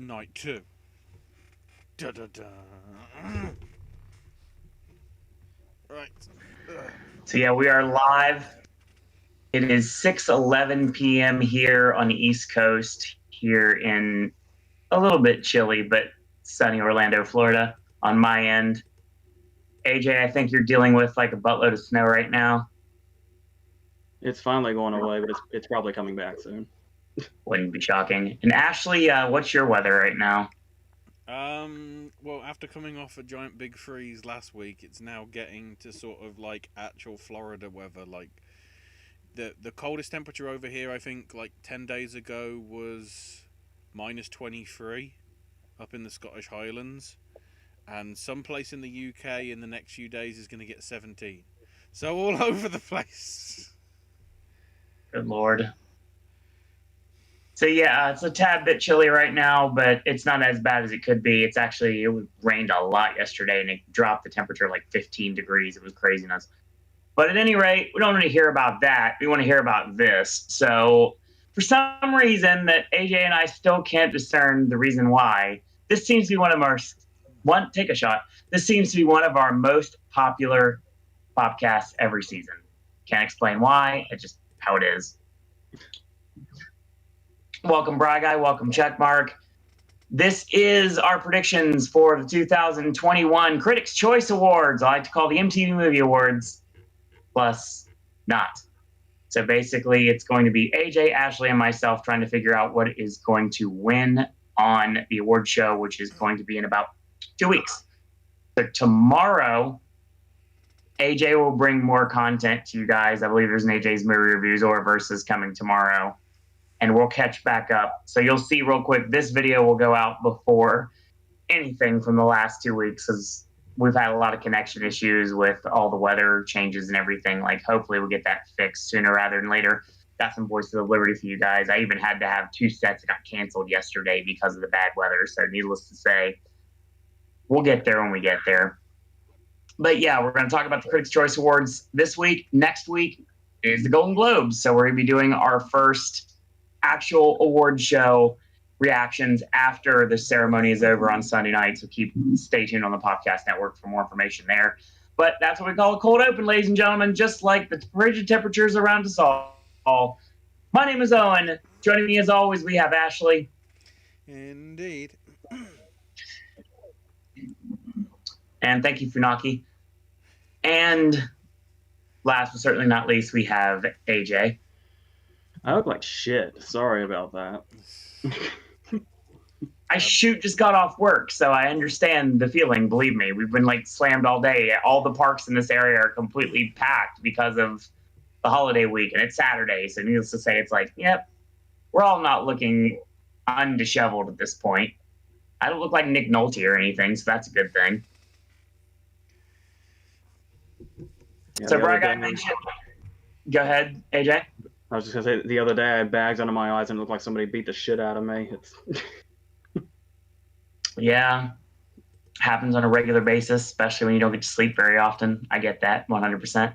Night 2. Da da da. Right. So yeah, we are live. It is 6:11 p.m. here on the East Coast, here in a little bit chilly but sunny Orlando, Florida. On my end, AJ, I think you're dealing with like a buttload of snow right now. It's finally going away, but it's probably coming back soon. Wouldn't be shocking. And Ashley, what's your weather right now? Well, after coming off a giant big freeze last week, it's now getting to sort of like actual Florida weather. Like the coldest temperature over here, I think, like 10 days ago was -23 up in the Scottish Highlands, and someplace in the UK in the next few days is going to get 17. So all over the place. Good Lord. So yeah, it's a tad bit chilly right now, but it's not as bad as it could be. It rained a lot yesterday, and it dropped the temperature like 15 degrees. It was craziness. But at any rate, we don't want to hear about that. We want to hear about this. So for some reason that AJ and I still can't discern the reason why, this seems to be take a shot. This seems to be one of our most popular podcasts every season. Can't explain why. It's just how it is. Welcome, Bry Guy. Welcome, Checkmark. This is our predictions for the 2021 Critics' Choice Awards. I like to call the MTV Movie Awards, plus not. So basically, it's going to be AJ, Ashley, and myself trying to figure out what is going to win on the award show, which is going to be in about 2 weeks. So tomorrow, AJ will bring more content to you guys. I believe there's an AJ's Movie Reviews or Versus coming tomorrow. And we'll catch back up. So you'll see real quick, this video will go out before anything from the last 2 weeks, because we've had a lot of connection issues with all the weather changes and everything. Like, hopefully we'll get that fixed sooner rather than later. Got some Voices of Liberty for you guys. I even had to have 2 sets that got canceled yesterday because of the bad weather. So needless to say, we'll get there when we get there. But yeah, we're going to talk about the Critics' Choice Awards this week. Next week is the Golden Globes. So we're going to be doing our first actual award show reactions after the ceremony is over on Sunday night. So stay tuned on the Popcast network for more information there. But that's what we call a cold open, ladies and gentlemen, just like the frigid temperatures around us all. My name is Owen. Joining me as always, we have Ashley. Indeed. And thank you, Funaki. And last but certainly not least, we have AJ. I look like shit. Sorry about that. I just got off work, so I understand the feeling. Believe me, we've been like slammed all day. All the parks in this area are completely packed because of the holiday week, and it's Saturday. So needless to say, it's like, yep, we're all not looking undisheveled at this point. I don't look like Nick Nolte or anything, so that's a good thing. Yeah, so, Bragg, I mentioned. Go ahead, AJ. I was just gonna say, the other day I had bags under my eyes and it looked like somebody beat the shit out of me. Yeah, happens on a regular basis, especially when you don't get to sleep very often. I get that 100%.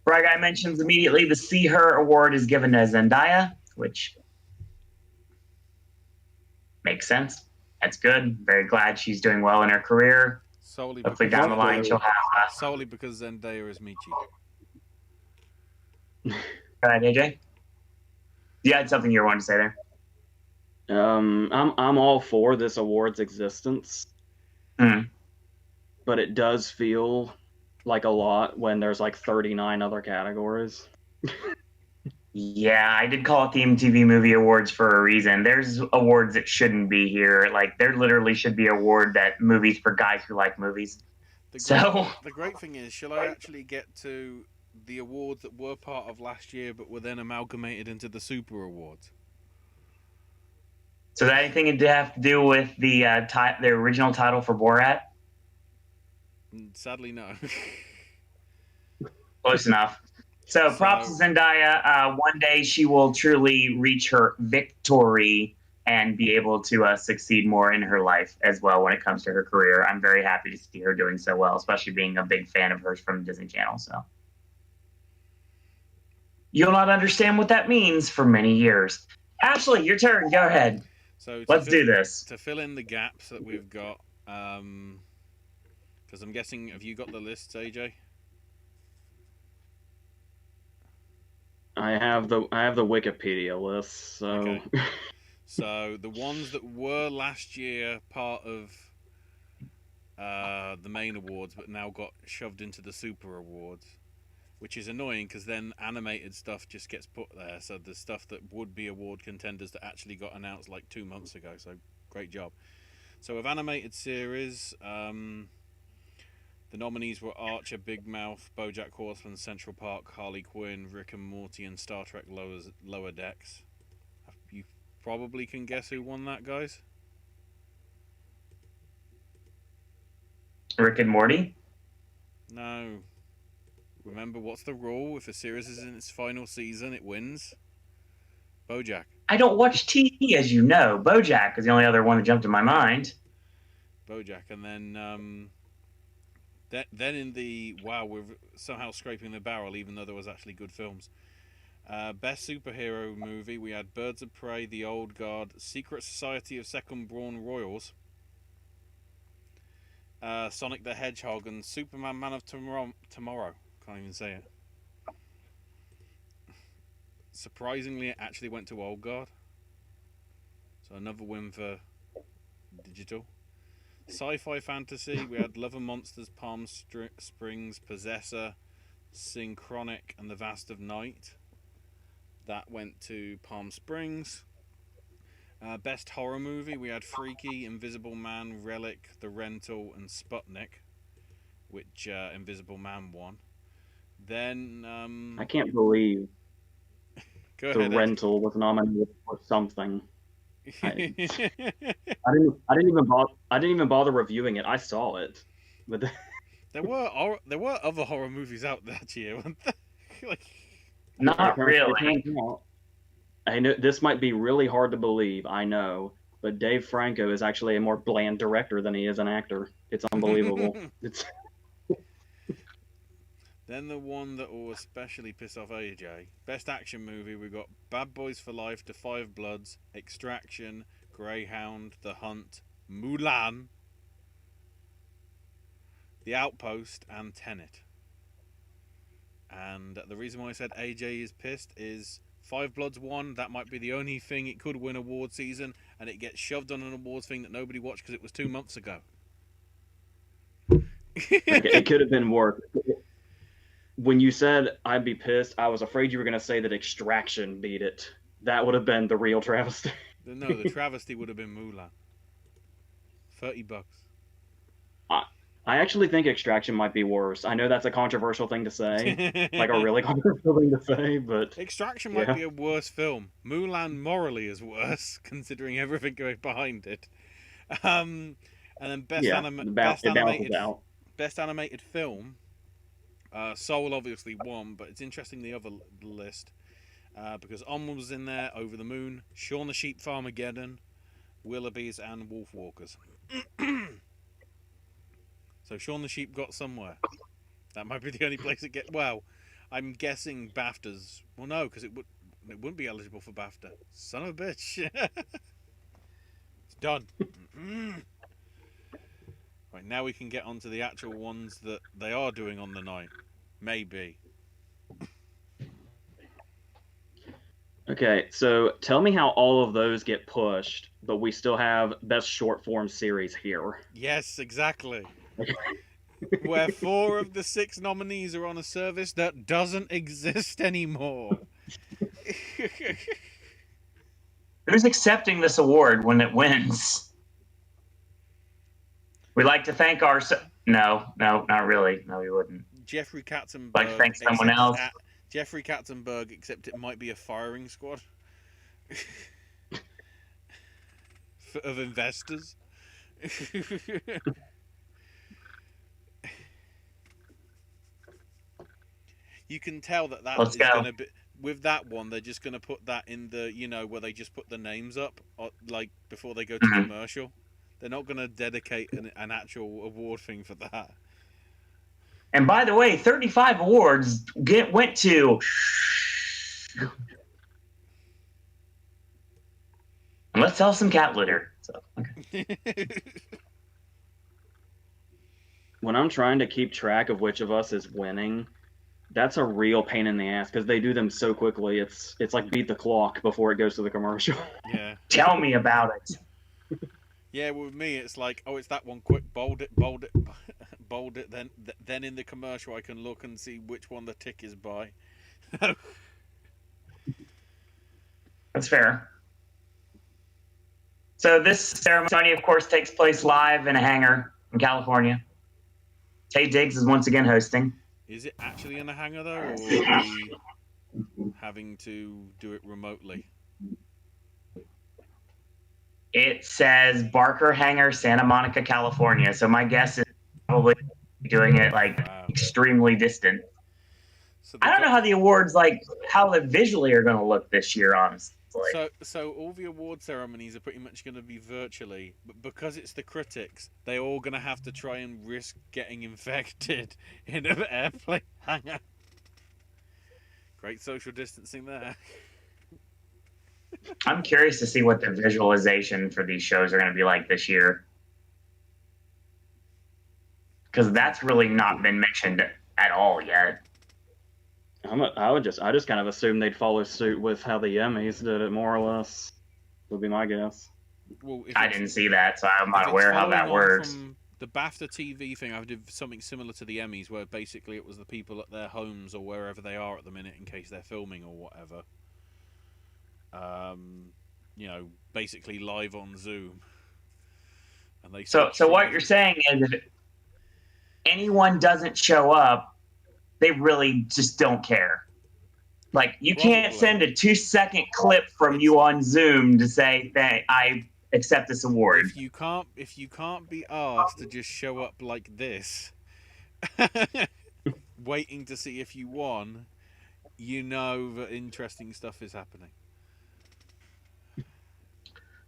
Bry Guy mentions immediately the See Her Award is given to Zendaya, which makes sense. That's good. Very glad she's doing well in her career. Hopefully down the line she'll have... solely because Zendaya is Michi. Go ahead, AJ. You had something you wanted to say there. I'm all for this award's existence, but it does feel like a lot when there's like 39 other categories. Yeah, I did call it the MTV Movie Awards for a reason. There's awards that shouldn't be here. Like, there literally should be an award that movies for guys who like movies. The great thing is, shall I actually get to the awards that were part of last year but were then amalgamated into the Super Awards? So that anything to have to do with the original title for Borat? Sadly, no. Close enough. So props to Zendaya. One day she will truly reach her victory and be able to succeed more in her life as well when it comes to her career. I'm very happy to see her doing so well, especially being a big fan of hers from Disney Channel. So you'll not understand what that means for many years. Ashley, your turn. Go ahead. So Let's do this. To fill in the gaps that we've got, because I'm guessing, have you got the lists, AJ? I have the Wikipedia list. So Okay. So the ones that were last year part of the main awards, but now got shoved into the super awards, which is annoying because then animated stuff just gets put there. So the stuff that would be award contenders that actually got announced like 2 months ago. So great job. So with animated series, the nominees were Archer, Big Mouth, BoJack Horseman, Central Park, Harley Quinn, Rick and Morty, and Star Trek Lower Decks. You probably can guess who won that, guys. Rick and Morty? No. Remember, what's the rule? If a series is in its final season, it wins. BoJack. I don't watch TV, as you know. BoJack is the only other one that jumped in my mind. BoJack, and then in the we're somehow scraping the barrel, even though there was actually good films. Best superhero movie, we had Birds of Prey, The Old Guard, Secret Society of Second Born Royals, Sonic the Hedgehog, and Superman Man of Tomorrow. Can't even say it. Surprisingly, it actually went to Old Guard. So another win for digital. Sci-fi fantasy, we had Love and Monsters, Palm Springs, Possessor, Synchronic, and The Vast of Night. That went to Palm Springs. Best horror movie, we had Freaky, Invisible Man, Relic, The Rental, and Sputnik, which Invisible Man won. Then I can't believe The Rental was nominated for something. I didn't even bother reviewing it. I saw it, but there were other horror movies out that year, weren't there? Like, not really. I know this might be really hard to believe. I know, but Dave Franco is actually a more bland director than he is an actor. It's unbelievable. It's Then the one that will especially piss off AJ. Best action movie, we got Bad Boys for Life, The Five Bloods, Extraction, Greyhound, The Hunt, Mulan, The Outpost, and Tenet. And the reason why I said AJ is pissed is Five Bloods won. That might be the only thing it could win award season, and it gets shoved on an awards thing that nobody watched because it was 2 months ago. it could have been worse. When you said I'd be pissed, I was afraid you were going to say that Extraction beat it. That would have been the real travesty. No, the travesty would have been Mulan. $30. I actually think Extraction might be worse. I know that's a controversial thing to say, like a really controversial thing to say, but Extraction might be a worse film. Mulan morally is worse, considering everything going behind it. And then best animated film. Soul obviously won, but it's interesting the other list because On was in there, Over the Moon, Shaun the Sheep, Farmageddon, Willoughby's, and Wolfwalkers. So Shaun the Sheep got somewhere. That might be the only place it gets. Well, I'm guessing BAFTAs. Well, no, because it wouldn't be eligible for BAFTA. Son of a bitch. It's done. Right, now we can get on to the actual ones that they are doing on the night. Maybe. Okay, so tell me how all of those get pushed, but we still have best short form series here. Yes, exactly. Where 4 of the 6 nominees are on a service that doesn't exist anymore. Who's accepting this award when it wins? We'd like to thank our... No, not really. No, we wouldn't. Jeffrey Katzenberg. Like to thank someone else. Jeffrey Katzenberg, except it might be a firing squad of investors. You can tell that is going to be... With that one, they're just going to put that in the, where they just put the names up, like, before they go to commercial. They're not going to dedicate an actual award thing for that. And by the way, 35 awards went to... And let's sell some cat litter. So, okay. When I'm trying to keep track of which of us is winning, that's a real pain in the ass because they do them so quickly. It's like beat the clock before it goes to the commercial. Yeah. Tell me about it. Yeah, with me it's like, oh, it's that one. Quick, bold it, bold it, bold it. Then in the commercial, I can look and see which one the tick is by. That's fair. So this ceremony, of course, takes place live in a hangar in California. Tay Diggs is once again hosting. Is it actually in a hangar though, or are we having to do it remotely? It says Barker Hangar, Santa Monica, California. So my guess is probably doing it like Wow. extremely distant. So I don't know how the awards, like how they visually are going to look this year, honestly. So all the award ceremonies are pretty much going to be virtually, but because it's the critics, they're all going to have to try and risk getting infected in an airplane hangar. Great social distancing there. I'm curious to see what the visualization for these shows are going to be like this year, because that's really not been mentioned at all yet. I just kind of assume they'd follow suit with how the Emmys did it, more or less. Would be my guess. Well, I didn't see that, so I'm not aware how that works. From the BAFTA TV thing, I did something similar to the Emmys, where basically it was the people at their homes or wherever they are at the minute, in case they're filming or whatever. You know, basically live on Zoom. And they so what you're saying is, if anyone doesn't show up, they really just don't care. Like, you can't send a 2-second clip from you on Zoom to say that I accept this award. If you can't be asked to just show up like this, waiting to see if you won, you know that interesting stuff is happening.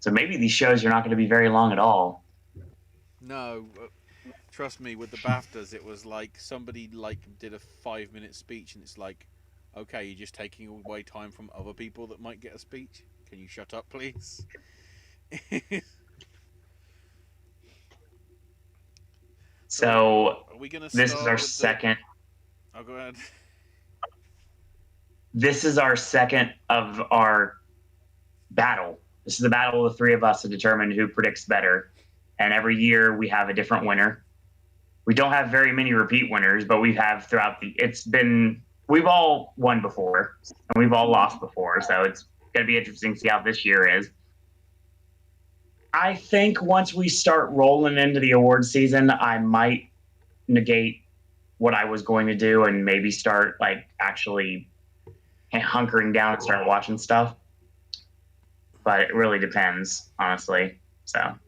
So maybe these shows are not going to be very long at all. No, trust me. With the BAFTAs, it was like somebody did a 5-minute speech, and it's like, okay, you're just taking away time from other people that might get a speech. Can you shut up, please? So are we gonna this is our second. Oh, go ahead. This is our second of our battle. This is the battle of the three of us to determine who predicts better. And every year we have a different winner. We don't have very many repeat winners, but we have throughout we've all won before and we've all lost before. So it's going to be interesting to see how this year is. I think once we start rolling into the award season, I might negate what I was going to do and maybe start actually hunkering down and start watching stuff. But it really depends, honestly. So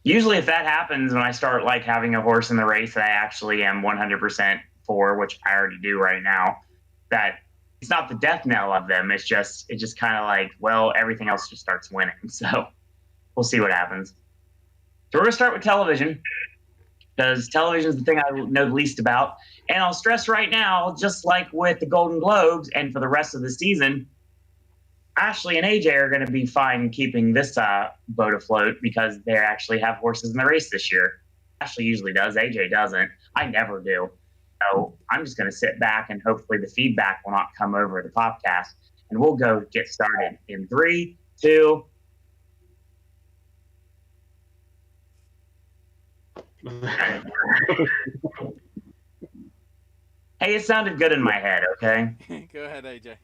usually if that happens, when I start having a horse in the race that I actually am 100% for, which I already do right now, that it's not the death knell of them. It's just kind of well, everything else just starts winning. So we'll see what happens. So we're going to start with television, because television is the thing I know the least about. And I'll stress right now, just like with the Golden Globes and for the rest of the season, Ashley and AJ are going to be fine keeping this boat afloat because they actually have horses in the race this year. Ashley usually does. AJ doesn't. I never do. So I'm just going to sit back and hopefully the feedback will not come over the Popcast. And we'll go get started in 3, 2. Hey, it sounded good in my head, okay? Go ahead, AJ.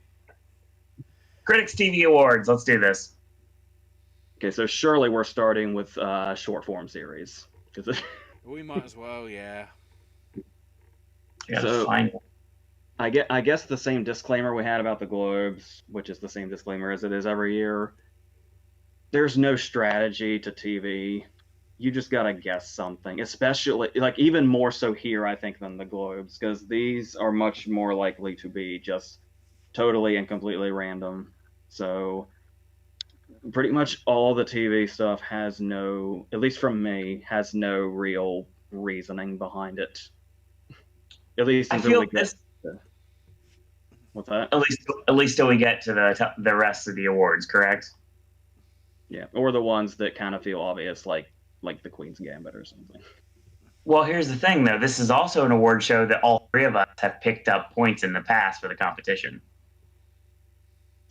Critics TV Awards. Let's do this. Okay, so surely we're starting with short form series. We might as well, yeah. So fine. I guess the same disclaimer we had about the Globes, which is the same disclaimer as it is every year. There's no strategy to TV. You just gotta guess something, especially even more so here, I think, than the Globes, because these are much more likely to be just totally and completely random. So pretty much all the TV stuff has no, at least from me, has no real reasoning behind it. At least until we get to, what's that? At least till we get to the rest of the awards, correct? Yeah, or the ones that kind of feel obvious, like the Queen's Gambit or something. Well, here's the thing, though. This is also an award show that all three of us have picked up points in the past for the competition.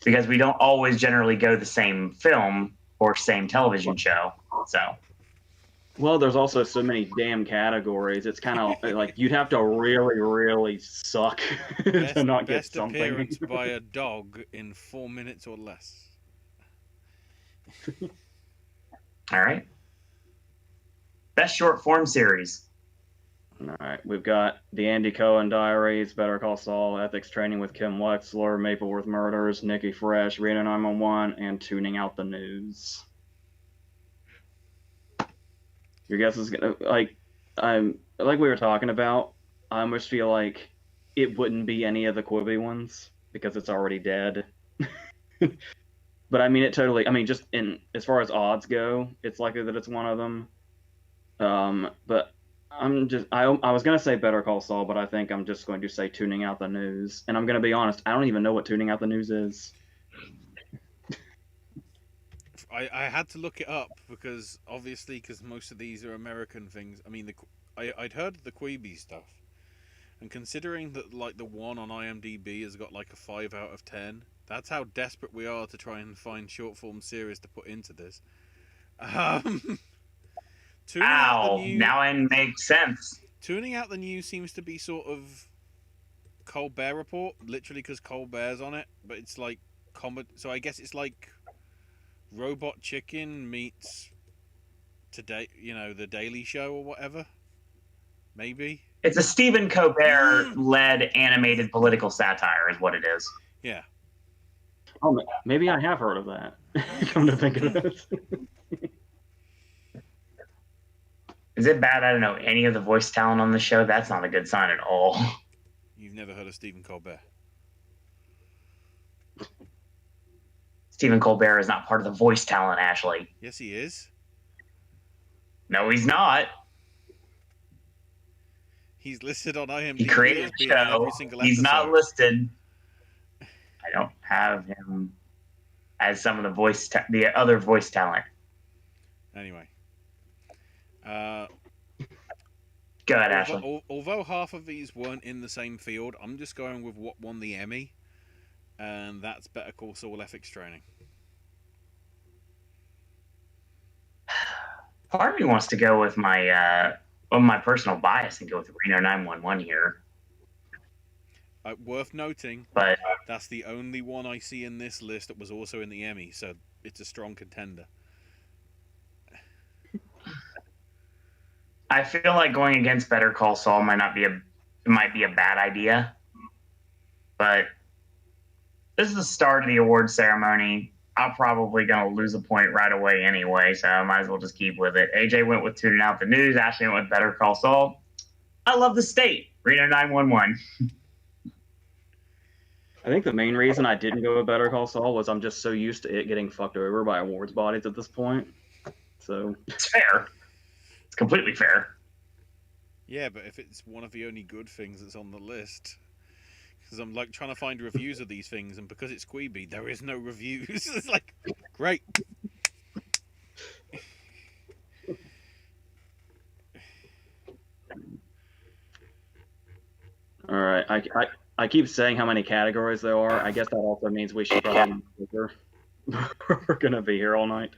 Because we don't always generally go the same film or same television show. So. Well, there's also so many damn categories. It's kind of like you'd have to really, really suck to not get Best something. appearance by a dog in 4 minutes or less. All right. Best short form series. All right, we've got the Andy Cohen Diaries, Better Call Saul, Ethics Training with Kim Wexler, Mapleworth Murders, Nikki Fresh, Reno 911, and Tuning Out the News. Your guess is gonna like we were talking about. I almost feel like it wouldn't be any of the Quibi ones because it's already dead. But I mean, it totally. I mean, just in as far as odds go, it's likely that it's one of them. But I was gonna say Better Call Saul, but I think I'm just going to say Tuning Out the News. And I'm gonna be honest, I don't even know what Tuning Out the News is. I had to look it up because most of these are American things. I mean, I'd heard of the Quibi stuff, and considering that like the one on IMDb has got like a 5 out of 10, that's how desperate we are to try and find short form series to put into this. Now it makes sense. Tuning Out the News seems to be sort of Colbert Report, literally because Colbert's on it, but it's like comedy. So I guess it's like Robot Chicken meets Today, the Daily Show or whatever. Maybe it's a Stephen Colbert-led animated political satire, is what it is. Yeah. Oh, maybe I have heard of that. Come to think of it. Is it bad I don't know any of the voice talent on the show? That's not a good sign at all. You've never heard of Stephen Colbert? Stephen Colbert is not part of the voice talent, Ashley. Yes, he is. No, he's not. He's listed on IMDb. He created the show. Every single He's episode. not listed. I don't have him as some of the other voice talent. Anyway. Go ahead, Ashley. Although half of these weren't in the same field, I'm just going with what won the Emmy, and that's Better Call Saul Ethics Training. Part of me wants to go with my personal bias and go with Reno 911 here. Worth noting, but that's the only one I see in this list that was also in the Emmy, so it's a strong contender. I feel like going against Better Call Saul might be a bad idea, but this is the start of the award ceremony. I'm probably gonna lose a point right away anyway, so I might as well just keep with it. AJ went with Tuning Out the News. Ashley went with Better Call Saul. I love the state. Reno 911. I think the main reason I didn't go with Better Call Saul was I'm just so used to it getting fucked over by awards bodies at this point. So it's fair. It's completely fair. Yeah, but if it's one of the only good things that's on the list, because I'm like trying to find reviews of these things, and because it's Quibi, there is no reviews. It's like, great. All right, I keep saying how many categories there are. I guess that also means we should probably we're gonna be here all night.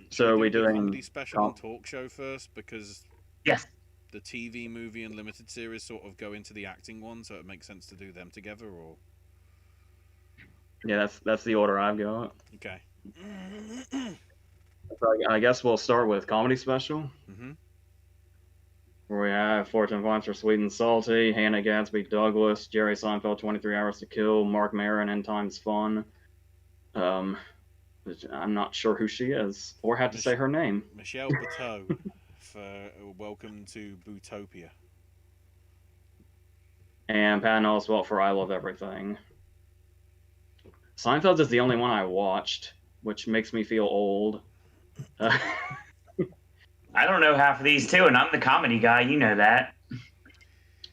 So we're doing comedy special and talk show first, because yes, the TV, movie, and limited series sort of go into the acting one, so it makes sense to do them together. Or yeah, that's the order I've got. Okay. So I guess we'll start with comedy special. Mm-hmm. Where we have Fortune Vines for Sweet and Salty, Hannah Gadsby Douglas, Jerry Seinfeld 23 Hours to Kill, Mark Maron End Times Fun. I'm not sure who she is or how to say her name. Michelle Buteau for Welcome to Bootopia. And Patton Oswalt for I Love Everything. Seinfeld is the only one I watched, which makes me feel old. I don't know half of these too, and I'm the comedy guy. You know that.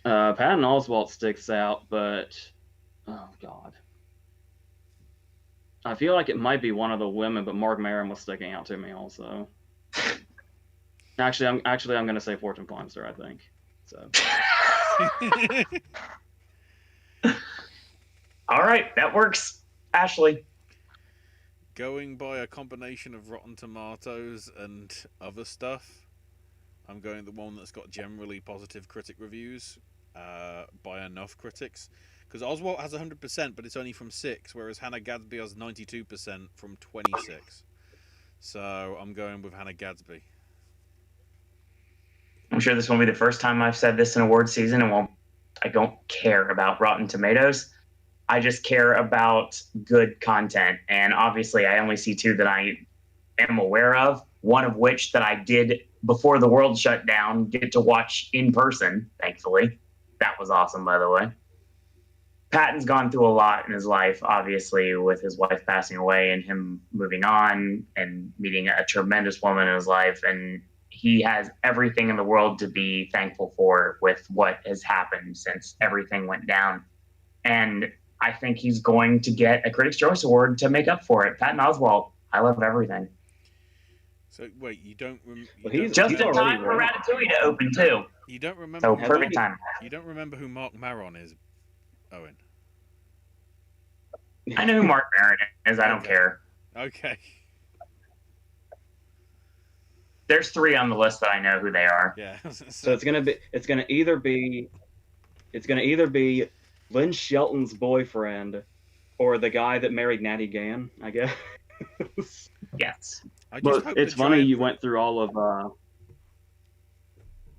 Patton Oswalt sticks out, but oh god, I feel like it might be one of the women, but Mark Maron was sticking out to me also. I'm going to say Fortune Feimster, I think. So. All right, that works. Ashley. Going by a combination of Rotten Tomatoes and other stuff, I'm going the one that's got generally positive critic reviews by enough critics. Because Oswald has 100%, but it's only from 6, whereas Hannah Gadsby has 92% from 26. So I'm going with Hannah Gadsby. I'm sure this won't be the first time I've said this in award season, and I don't care about Rotten Tomatoes. I just care about good content. And obviously, I only see 2 that I am aware of, one of which that I did before the world shut down get to watch in person, thankfully. That was awesome, by the way. Patton's gone through a lot in his life, obviously, with his wife passing away and him moving on and meeting a tremendous woman in his life. And he has everything in the world to be thankful for with what has happened since everything went down. And I think he's going to get a Critics' Choice Award to make up for it. Patton Oswalt, I love everything. So wait, you don't? Just in time for Ratatouille to open too. You don't remember? So perfect time. You don't remember who Mark Maron is, Owen? I know who Mark Maron is. I don't care. Okay. There's 3 on the list that I know who they are. Yeah. So it's gonna either be Lynn Shelton's boyfriend or the guy that married Natty Gann, I guess. Yes. But it's funny you went through all of.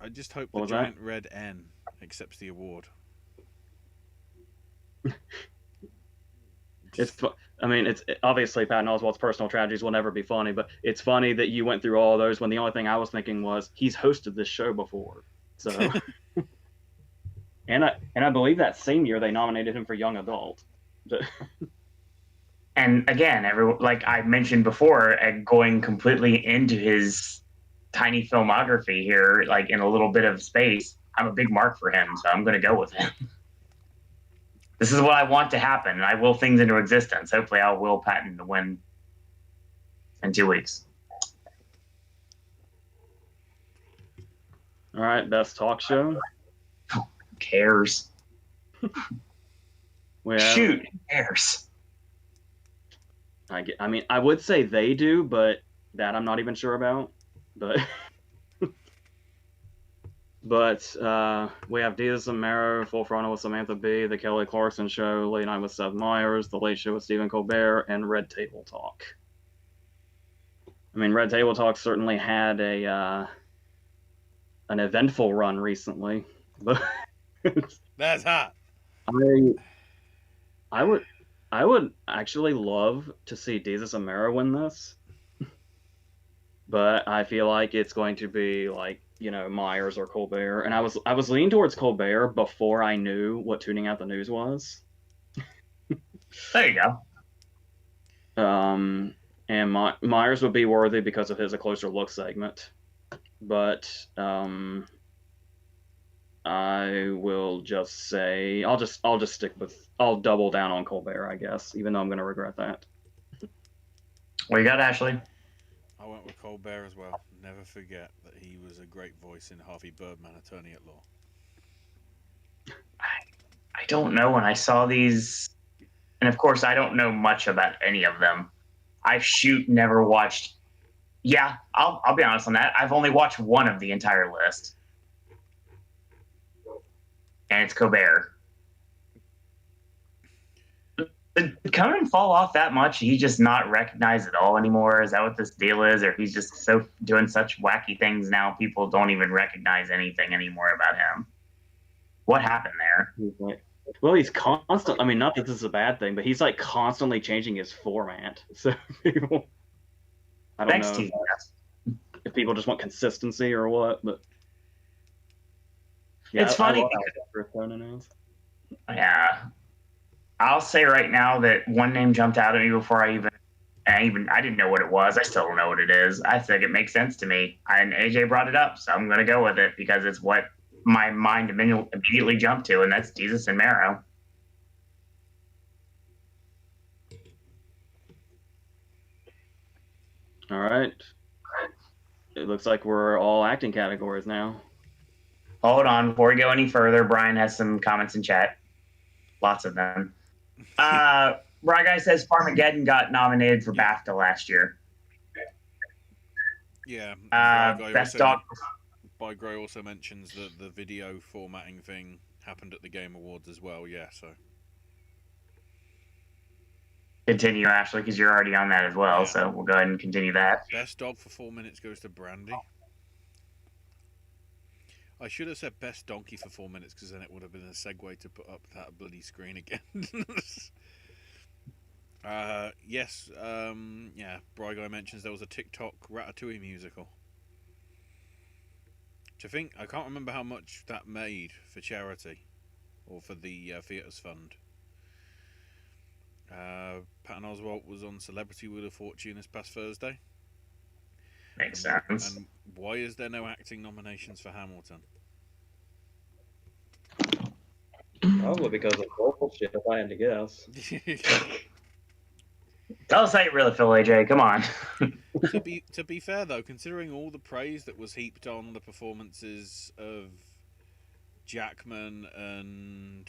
I just hope the giant red N accepts the award. It's obviously Patton Oswalt's personal tragedies will never be funny, but it's funny that you went through all those when the only thing I was thinking was he's hosted this show before. So, and I believe that same year they nominated him for Young Adult. And again, like I mentioned before, going completely into his tiny filmography here, like in a little bit of space, I'm a big mark for him, so I'm going to go with him. This is what I want to happen, and I will things into existence. Hopefully, I'll will Patton to win in 2 weeks. All right, best talk show. Who cares? Shoot, who cares? I would say they do, but that I'm not even sure about. But we have Jesus and Mero, Full Frontal with Samantha Bee, The Kelly Clarkson Show, Late Night with Seth Meyers, The Late Show with Stephen Colbert, and Red Table Talk. I mean, Red Table Talk certainly had an eventful run recently. But that's hot. I would actually love to see Jesus and Mero win this. But I feel like it's going to be like, Myers or Colbert. And I was leaning towards Colbert before I knew what tuning out the news was. There you go. And Myers would be worthy because of his A Closer Look segment. But I will just say I'll just I'll double down on Colbert, I guess, even though I'm going to regret that. What you got, Ashley? I went with Colbert as well. Never forget that he was a great voice in Harvey Birdman, Attorney at Law. I don't know when I saw these, and of course I don't know much about any of them. I've never watched. Yeah, I'll be honest on that. I've only watched one of the entire list, and it's Colbert. Did Conan fall off that much? He's just not recognized at all anymore? Is that what this deal is? Or he's just doing such wacky things now, people don't even recognize anything anymore about him? What happened there? Well, he's constant. I mean, not that this is a bad thing, but he's like constantly changing his format. So people, I don't know if people just want consistency or what, but yeah, it's funny. Yeah. I'll say right now that one name jumped out at me before I didn't know what it was. I still don't know what it is. I think it makes sense to me. And AJ brought it up, so I'm going to go with it because it's what my mind immediately jumped to, and that's Jesus and Mero. All right. It looks like we're all acting categories now. Hold on, before we go any further, Brian has some comments in chat. Lots of them. Brian Guy says Farmageddon got nominated for BAFTA last year. Yeah. Best dog. Bygray also mentions that the video formatting thing happened at the Game Awards as well. Yeah, so. Continue, Ashley, because you're already on that as well. Yeah. So we'll go ahead and continue that. Best dog for 4 minutes goes to Brandy. I should have said best donkey for 4 minutes because then it would have been a segue to put up that bloody screen again. Yes, yeah, Bryguy mentions there was a TikTok Ratatouille musical. Which I think, I can't remember how much that made for charity or for the Theatres Fund. Patton Oswalt was on Celebrity Wheel of Fortune this past Thursday. Makes sense. And why is there no acting nominations for Hamilton? Probably because of bullshit, if I had to guess. Tell us how you really feel, AJ. Come on. To be fair though, considering all the praise that was heaped on the performances of Jackman and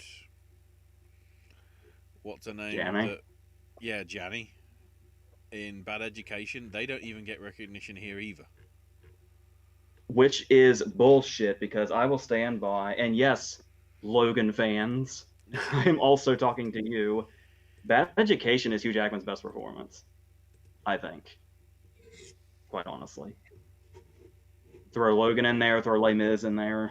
what's her name? Janny. Janny in Bad Education, they don't even get recognition here either. Which is bullshit, because I will stand by, and yes, Logan fans, I'm also talking to you. Bad Education is Hugh Jackman's best performance, I think. Quite honestly. Throw Logan in there, throw Les Mis in there.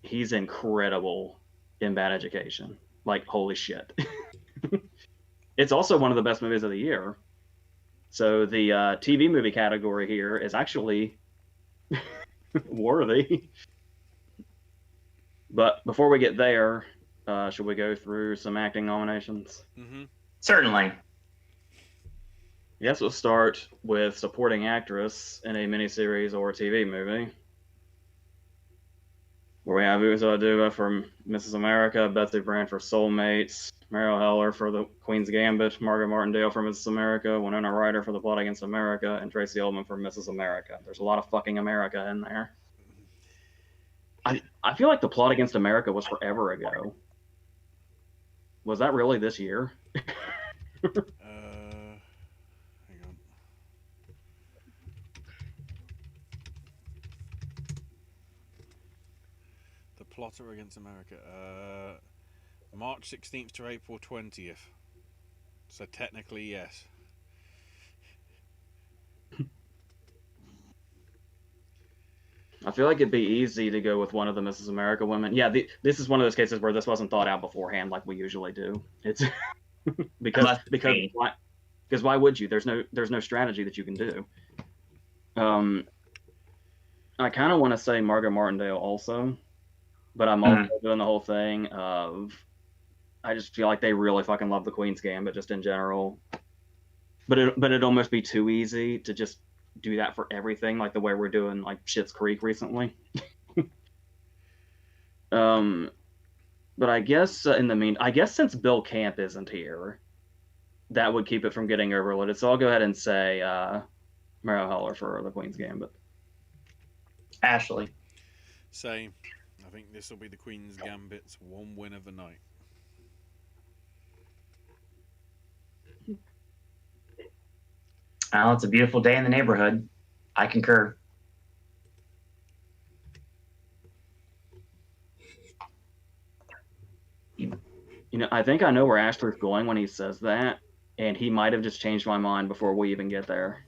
He's incredible in Bad Education. Like, holy shit. It's also one of the best movies of the year. So the TV movie category here is actually worthy. But before we get there, should we go through some acting nominations? Mm-hmm. Certainly. Yes, we'll start with supporting actress in a miniseries or TV movie. Where we have Uzo Aduba for Mrs. America, Betsy Brand for Soulmates, Meryl Heller for The Queen's Gambit, Margaret Martindale for Mrs. America, Winona Ryder for The Plot Against America, and Tracy Ullman for Mrs. America. There's a lot of fucking America in there. I feel like The Plot Against America was forever ago. Was that really this year? Hang on. The Plotter Against America. March 16th to April 20th. So technically, yes. I feel like it'd be easy to go with one of the Mrs. America women. Yeah, this is one of those cases where this wasn't thought out beforehand like we usually do. It's because why would you? There's no strategy that you can do. I kind of want to say Margaret Martindale also, but I'm also doing the whole thing of I just feel like they really fucking love the Queen's Gambit just in general. But it'd almost be too easy to just do that for everything, like the way we're doing like Schitt's Creek recently. But I guess I guess since Bill Camp isn't here, that would keep it from getting overloaded. So I'll go ahead and say Meryl Heller for The Queen's Gambit. Ashley. Same. I think this will be the Queen's Gambit's one win of the night. Well, it's a beautiful day in the neighborhood. I concur. You know, I think I know where Ashler's going when he says that, and he might have just changed my mind before we even get there.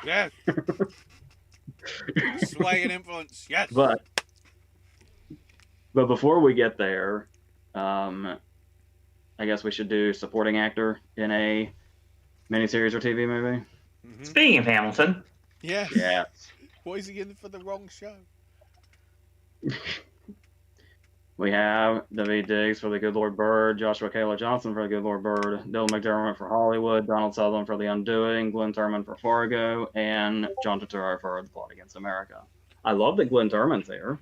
Yes. Sway and influence. Yes. But before we get there, I guess we should do supporting actor in a miniseries or TV movie. Mm-hmm. Speaking of Hamilton. Yes. Yeah. Why is he in for the wrong show? We have Daveed Diggs for The Good Lord Bird, Joshua Taylor Johnson for The Good Lord Bird, Dylan McDermott for Hollywood, Donald Sutherland for The Undoing, Glenn Turman for Fargo, and John Turturro for The Plot Against America. I love that Glenn Turman's here.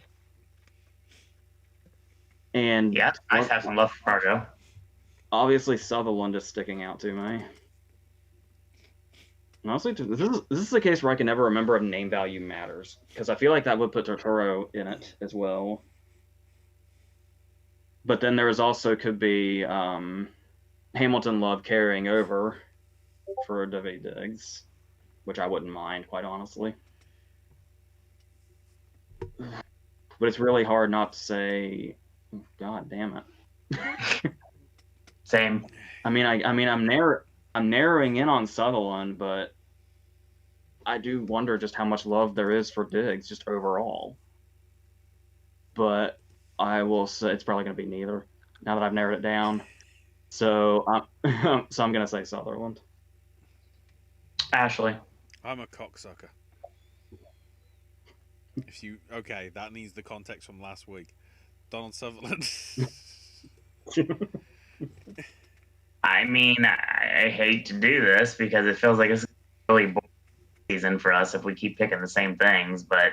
And yeah, I have some love for Fargo. Obviously, Sutherland is sticking out to me. Honestly, this is a case where I can never remember if name value matters, because I feel like that would put Totoro in it as well. But then there is also could be Hamilton Love carrying over for Daveed Diggs, which I wouldn't mind, quite honestly. But it's really hard not to say, God damn it. Same. I'm narrowing in on Sutherland, but I do wonder just how much love there is for Diggs just overall. But I will say it's probably going to be neither. Now that I've narrowed it down, so I'm going to say Sutherland. Ashley. I'm a cocksucker. Okay, that needs the context from last week. Donald Sutherland. I mean, I hate to do this because it feels like it's really boring season for us if we keep picking the same things. But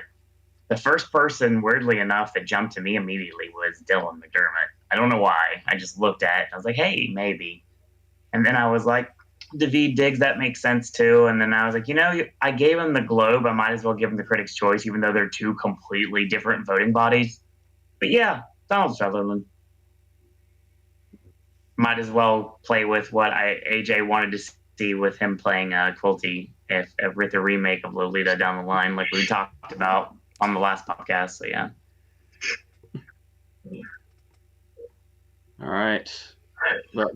the first person, weirdly enough, that jumped to me immediately was Dylan McDermott. I don't know why. I just looked at it and I was like, hey, maybe. And then I was like, Daveed Diggs, that makes sense too. And then I was like, I gave him the Globe. I might as well give him the Critics' Choice, even though they're two completely different voting bodies. But yeah, Donald Sutherland. Might as well play with what AJ wanted to see with him playing Quilty if with the remake of Lolita down the line, like we talked about on the last podcast. So yeah. All right. But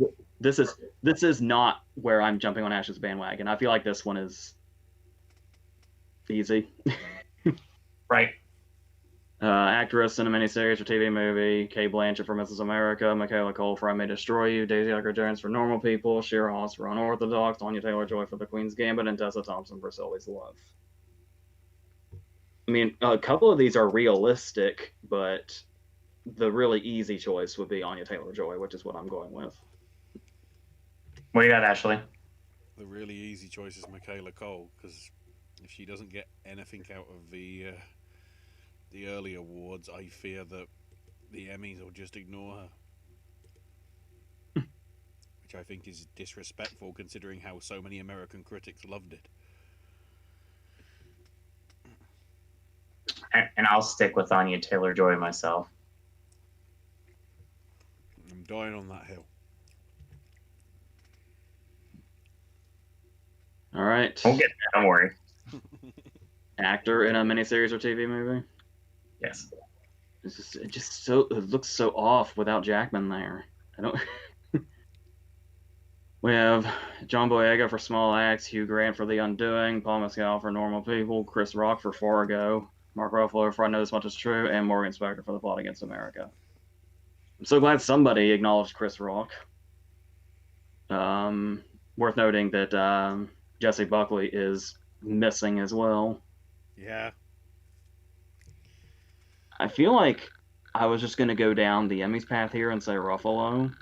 this is not where I'm jumping on Ash's bandwagon. I feel like this one is easy. Right. Actress in a miniseries or TV movie: Kate Blanchett for Mrs. America, Michaela Cole for I May Destroy You, Daisy Edgar-Jones for Normal People, Shira Haas for Unorthodox, Anya Taylor-Joy for The Queen's Gambit, and Tessa Thompson for Sylvie's Love. I mean, a couple of these are realistic, but the really easy choice would be Anya Taylor-Joy, which is what I'm going with. What do you got, Ashley? The really easy choice is Michaela Cole, because if she doesn't get anything out of the early awards, I fear that the Emmys will just ignore her. Which I think is disrespectful considering how so many American critics loved it. And I'll stick with Anya Taylor-Joy myself. I'm dying on that hill. All right. We'll get there, don't worry. Actor in a miniseries or TV movie? Yes. It looks so off without Jackman there. I don't. We have John Boyega for Small Axe, Hugh Grant for The Undoing, Paul Mescal for Normal People, Chris Rock for Fargo, Mark Ruffalo for I Know This Much Is True, and Morgan Spector for The Plot Against America. I'm so glad somebody acknowledged Chris Rock. Worth noting that Jesse Buckley is missing as well. Yeah. I feel like I was just going to go down the Emmys path here and say Ruffalo.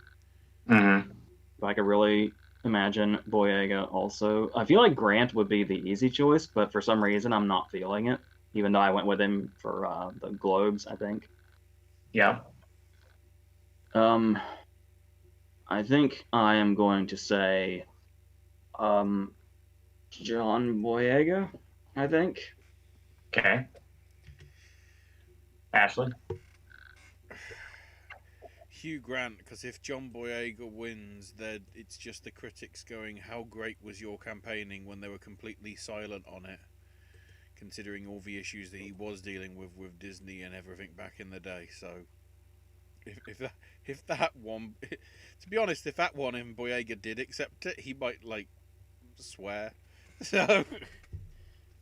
Mm-hmm. If I could really imagine Boyega also. I feel like Grant would be the easy choice, but for some reason I'm not feeling it, even though I went with him for the Globes, I think. Yeah. I think I am going to say John Boyega, I think. Okay. Ashley? Hugh Grant, because if John Boyega wins, then it's just the critics going, how great was your campaigning, when they were completely silent on it, considering all the issues that he was dealing with Disney and everything back in the day. So if that one, to be honest, if that one and Boyega did accept it, he might like swear. So,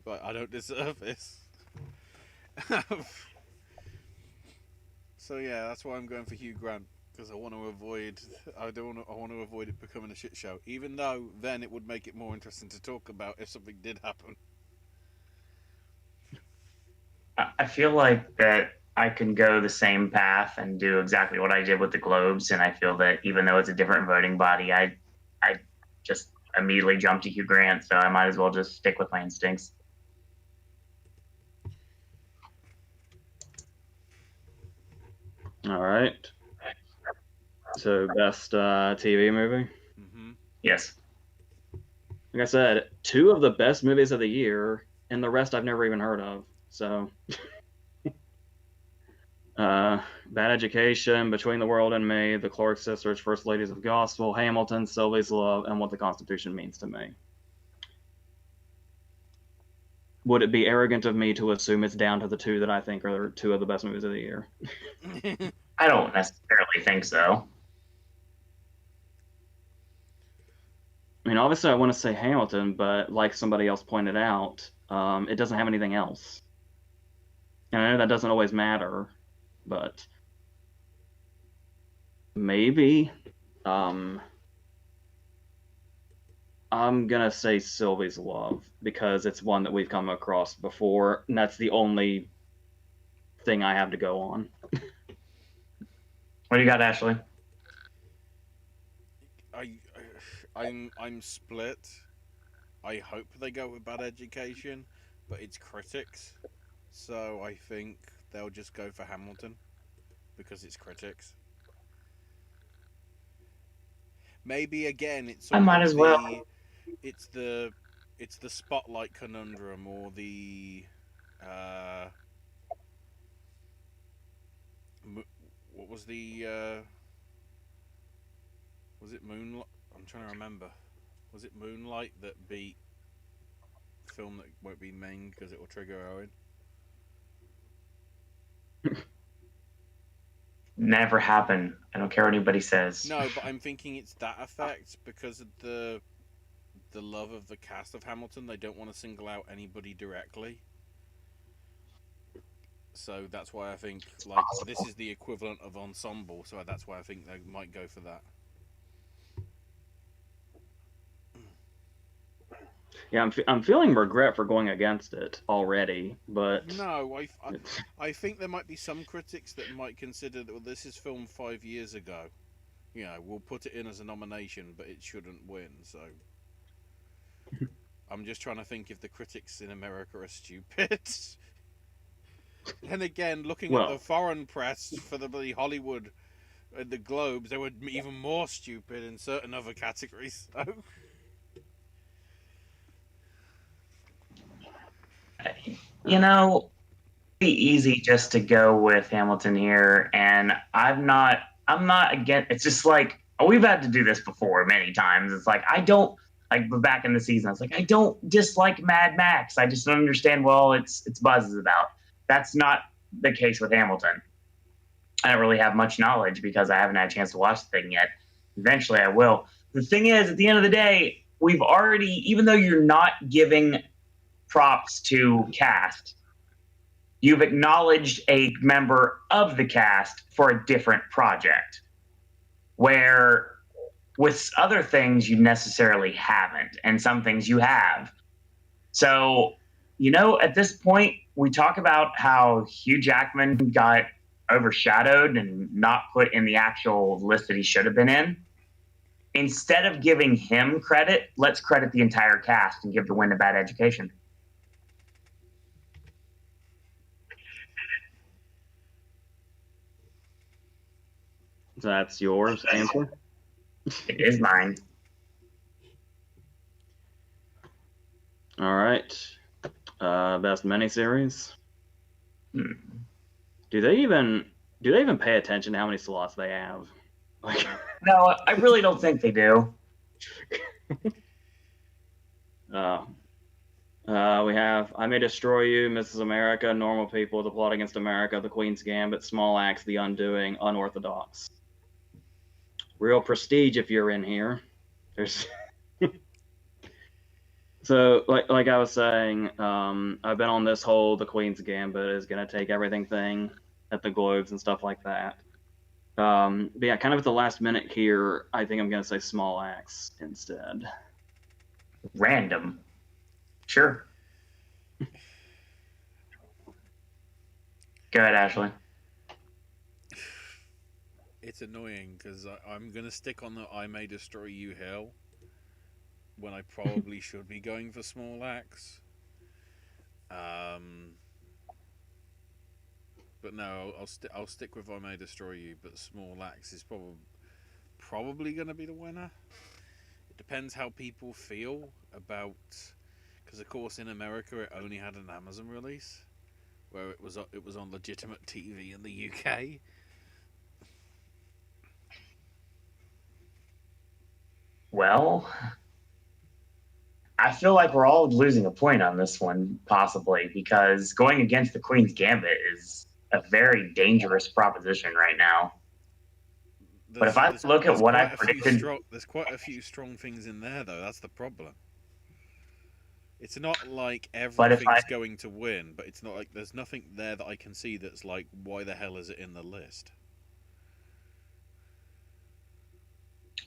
but I don't deserve this. So yeah, that's why I'm going for Hugh Grant, because I want to avoid it becoming a shit show. Even though then it would make it more interesting to talk about if something did happen. I feel like that I can go the same path and do exactly what I did with the Globes, and I feel that even though it's a different voting body, I just immediately jumped to Hugh Grant, so I might as well just stick with my instincts. All right. So best TV movie? Mm-hmm. Yes. Like I said, two of the best movies of the year, and the rest I've never even heard of. So, Bad Education, Between the World and Me, The Clark Sisters, First Ladies of Gospel, Hamilton, Sylvie's Love, and What the Constitution Means to Me. Would it be arrogant of me to assume it's down to the two that I think are two of the best movies of the year? I don't necessarily think so. I mean, obviously, I want to say Hamilton, but like somebody else pointed out, it doesn't have anything else. And I know that doesn't always matter, but maybe. I'm gonna say Sylvie's Love because it's one that we've come across before, and that's the only thing I have to go on. What do you got, Ashley? I'm split. I hope they go with Bad Education, but it's critics, so I think they'll just go for Hamilton because it's critics. Maybe again, it's I sort might of as well. it's the it's the spotlight conundrum or the uh, what was the was it Moonlight? I'm trying to remember. Was it Moonlight that beat film that won't be named because it will trigger Owen? Never happen. I don't care what anybody says. No, but I'm thinking it's that effect because of the love of the cast of Hamilton. They don't want to single out anybody directly. So that's why I think like this is the equivalent of ensemble. So that's why I think they might go for that. Yeah, I'm feeling regret for going against it already, but No, I think there might be some critics that might consider that well, this is filmed 5 years ago. You know, we'll put it in as a nomination, but it shouldn't win. So I'm just trying to think if the critics in America are stupid. And again, looking at the well, foreign press for the Hollywood and the Globes, they were even more stupid in certain other categories. So. You know, it'd be easy just to go with Hamilton here, and I'm not again. It's just like we've had to do this before many times. It's like I don't like back in the season. It's like I don't dislike Mad Max. I just don't understand. Well, it's buzz is about. That's not the case with Hamilton. I don't really have much knowledge because I haven't had a chance to watch the thing yet. Eventually, I will. The thing is, at the end of the day, we've already, even though you're not giving props to cast, you've acknowledged a member of the cast for a different project. Where with other things you necessarily haven't, and some things you have. So, at this point, we talk about how Hugh Jackman got overshadowed and not put in the actual list that he should have been in. Instead of giving him credit, let's credit the entire cast and give the win to Bad Education. that's yours answer. It is mine. All right. Best miniseries. Hmm. Do they even pay attention to how many slots they have? Like, No, I really don't think they do. uh, we have I May Destroy You, Mrs. America, Normal People, The Plot Against America, The Queen's Gambit, Small Axe, The Undoing, Unorthodox. Real prestige if you're in here. There's so like I was saying, I've been on this whole The Queen's Gambit is gonna take everything thing at the Globes and stuff like that. But yeah, kind of at the last minute here, I think I'm gonna say Small Axe instead. Random. Sure. Go ahead, Ashley. It's annoying because I'm going to stick on the I May Destroy You hill when I probably should be going for Small Axe. But no, I'll stick with I May Destroy You, but Small Axe is probably going to be the winner. It depends how people feel about, because of course in America it only had an Amazon release, where it was on legitimate TV in the UK. Well, I feel like we're all losing a point on this one, possibly, because going against the Queen's Gambit is a very dangerous proposition right now. But if I look at what I predicted, there's quite a few strong things in there though. That's the problem. It's not like everything's going to win, but it's not like there's nothing there that I can see that's like, why the hell is it in the list?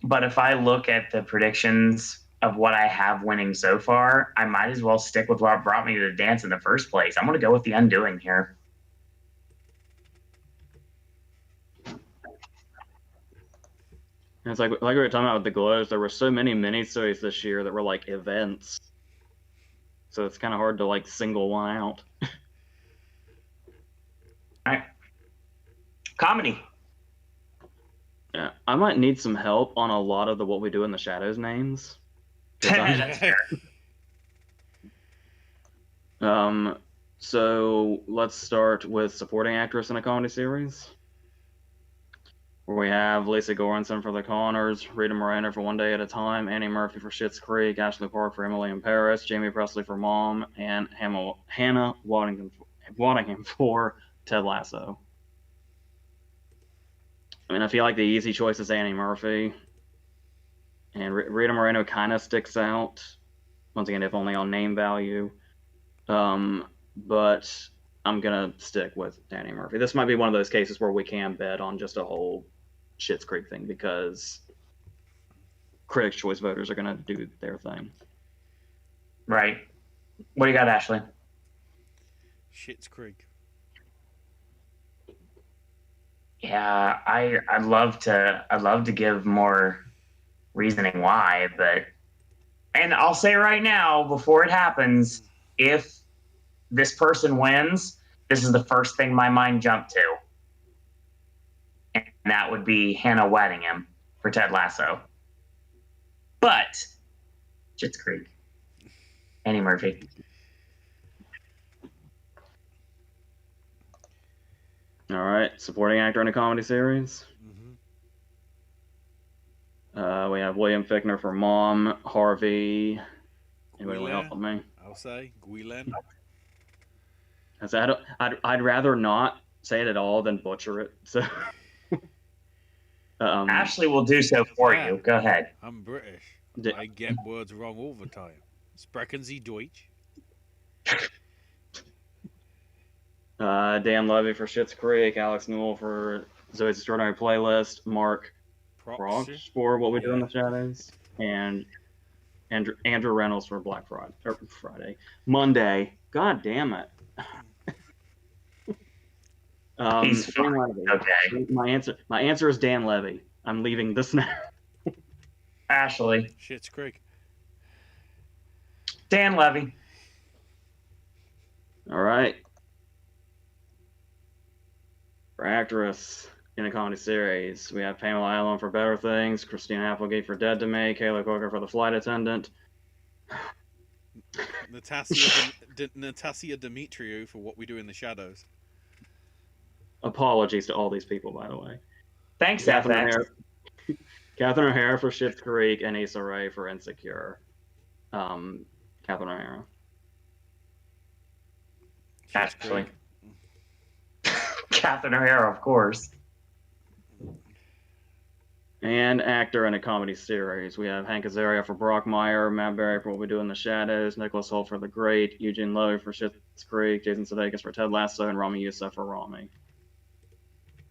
but if I look at the predictions of what I have winning so far, I might as well stick with what brought me to the dance in the first place. I'm going to go with The Undoing here. And it's like we were talking about with the Globes, there were so many miniseries this year that were like events. So it's kind of hard to like single one out. All right. Comedy. Yeah, I might need some help on a lot of the What We Do in the Shadows names. That's fair. So let's start with supporting actress in a comedy series, where we have Lisa Goranson for The Conners, Rita Moreno for One Day at a Time, Annie Murphy for Schitt's Creek, Ashley Park for Emily in Paris, Jamie Presley for Mom, and Hannah Waddingham for Ted Lasso. I mean, I feel like the easy choice is Annie Murphy, and Rita Moreno kind of sticks out. Once again, if only on name value. But I'm gonna stick with Annie Murphy. This might be one of those cases where we can bet on just a whole Schitt's Creek thing because Critics' Choice voters are gonna do their thing. Right. What do you got, Ashley? Schitt's Creek. Yeah, I'd love to give more reasoning why, and I'll say right now before it happens, if this person wins, this is the first thing my mind jumped to, and that would be Hannah Waddingham for Ted Lasso. But Schitt's Creek, Annie Murphy. All right, supporting actor in a comedy series. We have William Fichtner for Mom, Harvey. Anybody want to help me? I'll say Guylaine. I'd rather not say it at all than butcher it. So Ashley will do so for you. Go ahead. I'm British. I get words wrong all the time. Sprechen Sie Deutsch? Dan Levy for Schitt's Creek, Alex Newell for Zoe's Extraordinary Playlist, Mark Prox for What We Do in the Shadows, and Andrew Reynolds for Black Monday. God damn it. He's fine. Okay. My answer is Dan Levy. I'm leaving this now. Ashley. Schitt's Creek. Dan Levy. All right. For actress in a comedy series, we have Pamela Allen for Better Things, Christina Applegate for Dead to Me, Kayla Coker for The Flight Attendant, Natasia Dimitriou for What We Do in the Shadows. Apologies to all these people, by the way. Thanks, Catherine O'Hara for Schitt's Creek, and Issa Rae for Insecure. Catherine O'Hara. Ashley. Catherine O'Hara, of course. And actor in a comedy series. We have Hank Azaria for Brockmire, Matt Berry for What We Do in the Shadows, Nicholas Hoult for The Great, Eugene Levy for Schitt's Creek, Jason Sudeikis for Ted Lasso, and Rami Youssef for Rami.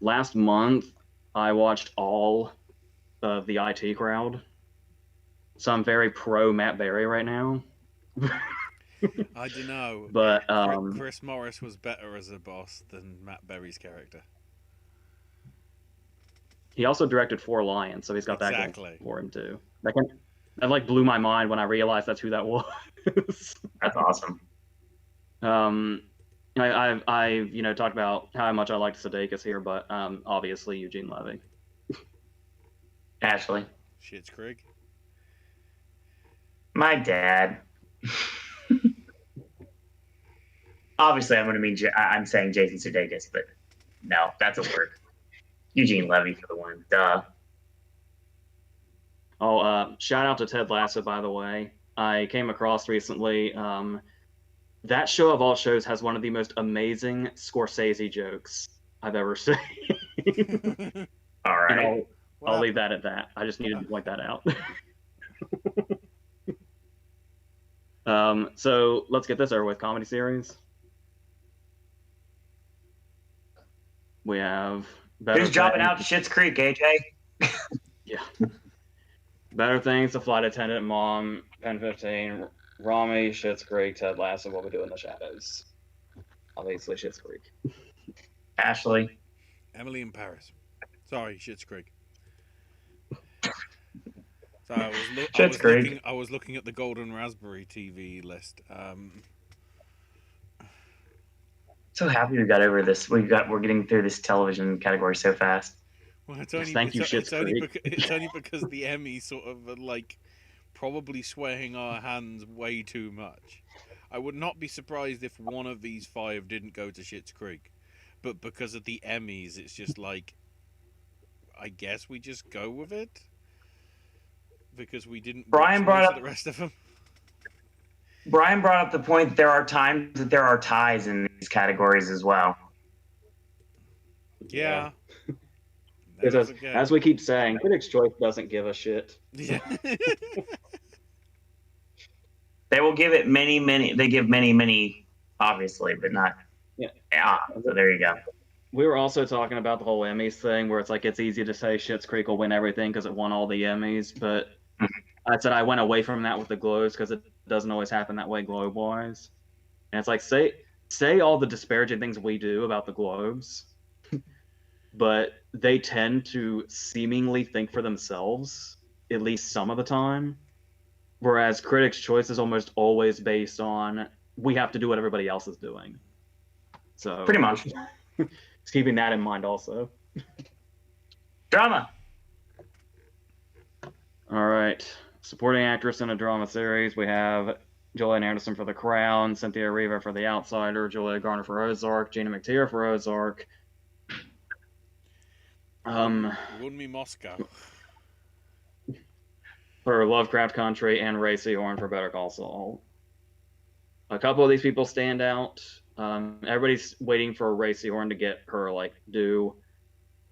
Last month, I watched all of the IT Crowd, so I'm very pro Matt Berry right now. I don't know, but Chris Morris was better as a boss than Matt Berry's character. He also directed Four Lions, so he's got that going for him too. That like blew my mind when I realized that's who that was. That's awesome. I've talked about how much I liked Sudeikis here, but obviously Eugene Levy. Ashley. Schitt's Creek. My dad. Obviously, I'm saying Jason Sudeikis, but no, that's a word. Eugene Levy for the one. Duh. Oh, shout out to Ted Lasso, by the way. I came across recently. That show of all shows has one of the most amazing Scorsese jokes I've ever seen. All And right. I'll leave that at that. I just needed to point that out. So let's get this over with. Comedy series. We have Who's dropping out Schitt's Creek, AJ? Yeah. Better Things, The Flight Attendant, Mom, Pen 15, Rami, Schitt's Creek, Ted Lasso, What We Do in the Shadows. Obviously, Schitt's Creek. Ashley. Emily in Paris. Sorry, Schitt's Creek. So I was looking at the Golden Raspberry TV list. So happy we got over this. We're getting through this television category so fast. Well, It's only because the Emmy sort of like probably swaying our hands way too much. I would not be surprised if one of these 5 didn't go to Schitt's Creek, but because of the Emmys, it's just like, I guess we just go with it because we didn't watch most of the rest of them. Brian brought up the point that there are times that there are ties in these categories as well. Yeah. As we keep saying, Critics' Choice doesn't give a shit. Yeah. They will give it many. They give many, obviously, but not. Yeah. So there you go. We were also talking about the whole Emmys thing, where it's like it's easy to say Schitt's Creek will win everything because it won all the Emmys, but I said I went away from that with the Globes because it doesn't always happen that way Globe-wise. And it's like say all the disparaging things we do about the Globes, but they tend to seemingly think for themselves, at least some of the time. Whereas Critics' Choice is almost always based on we have to do what everybody else is doing. So pretty much. Just keeping that in mind also. Drama. All right. Supporting actress in a drama series, we have Gillian Anderson for The Crown, Cynthia Erivo for The Outsider, Julia Garner for Ozark, Gina McTeer for Ozark. Run me Moscow. For Lovecraft Country, and Ray Seahorn for Better Call Saul. A couple of these people stand out. Everybody's waiting for Ray Seahorn to get her due,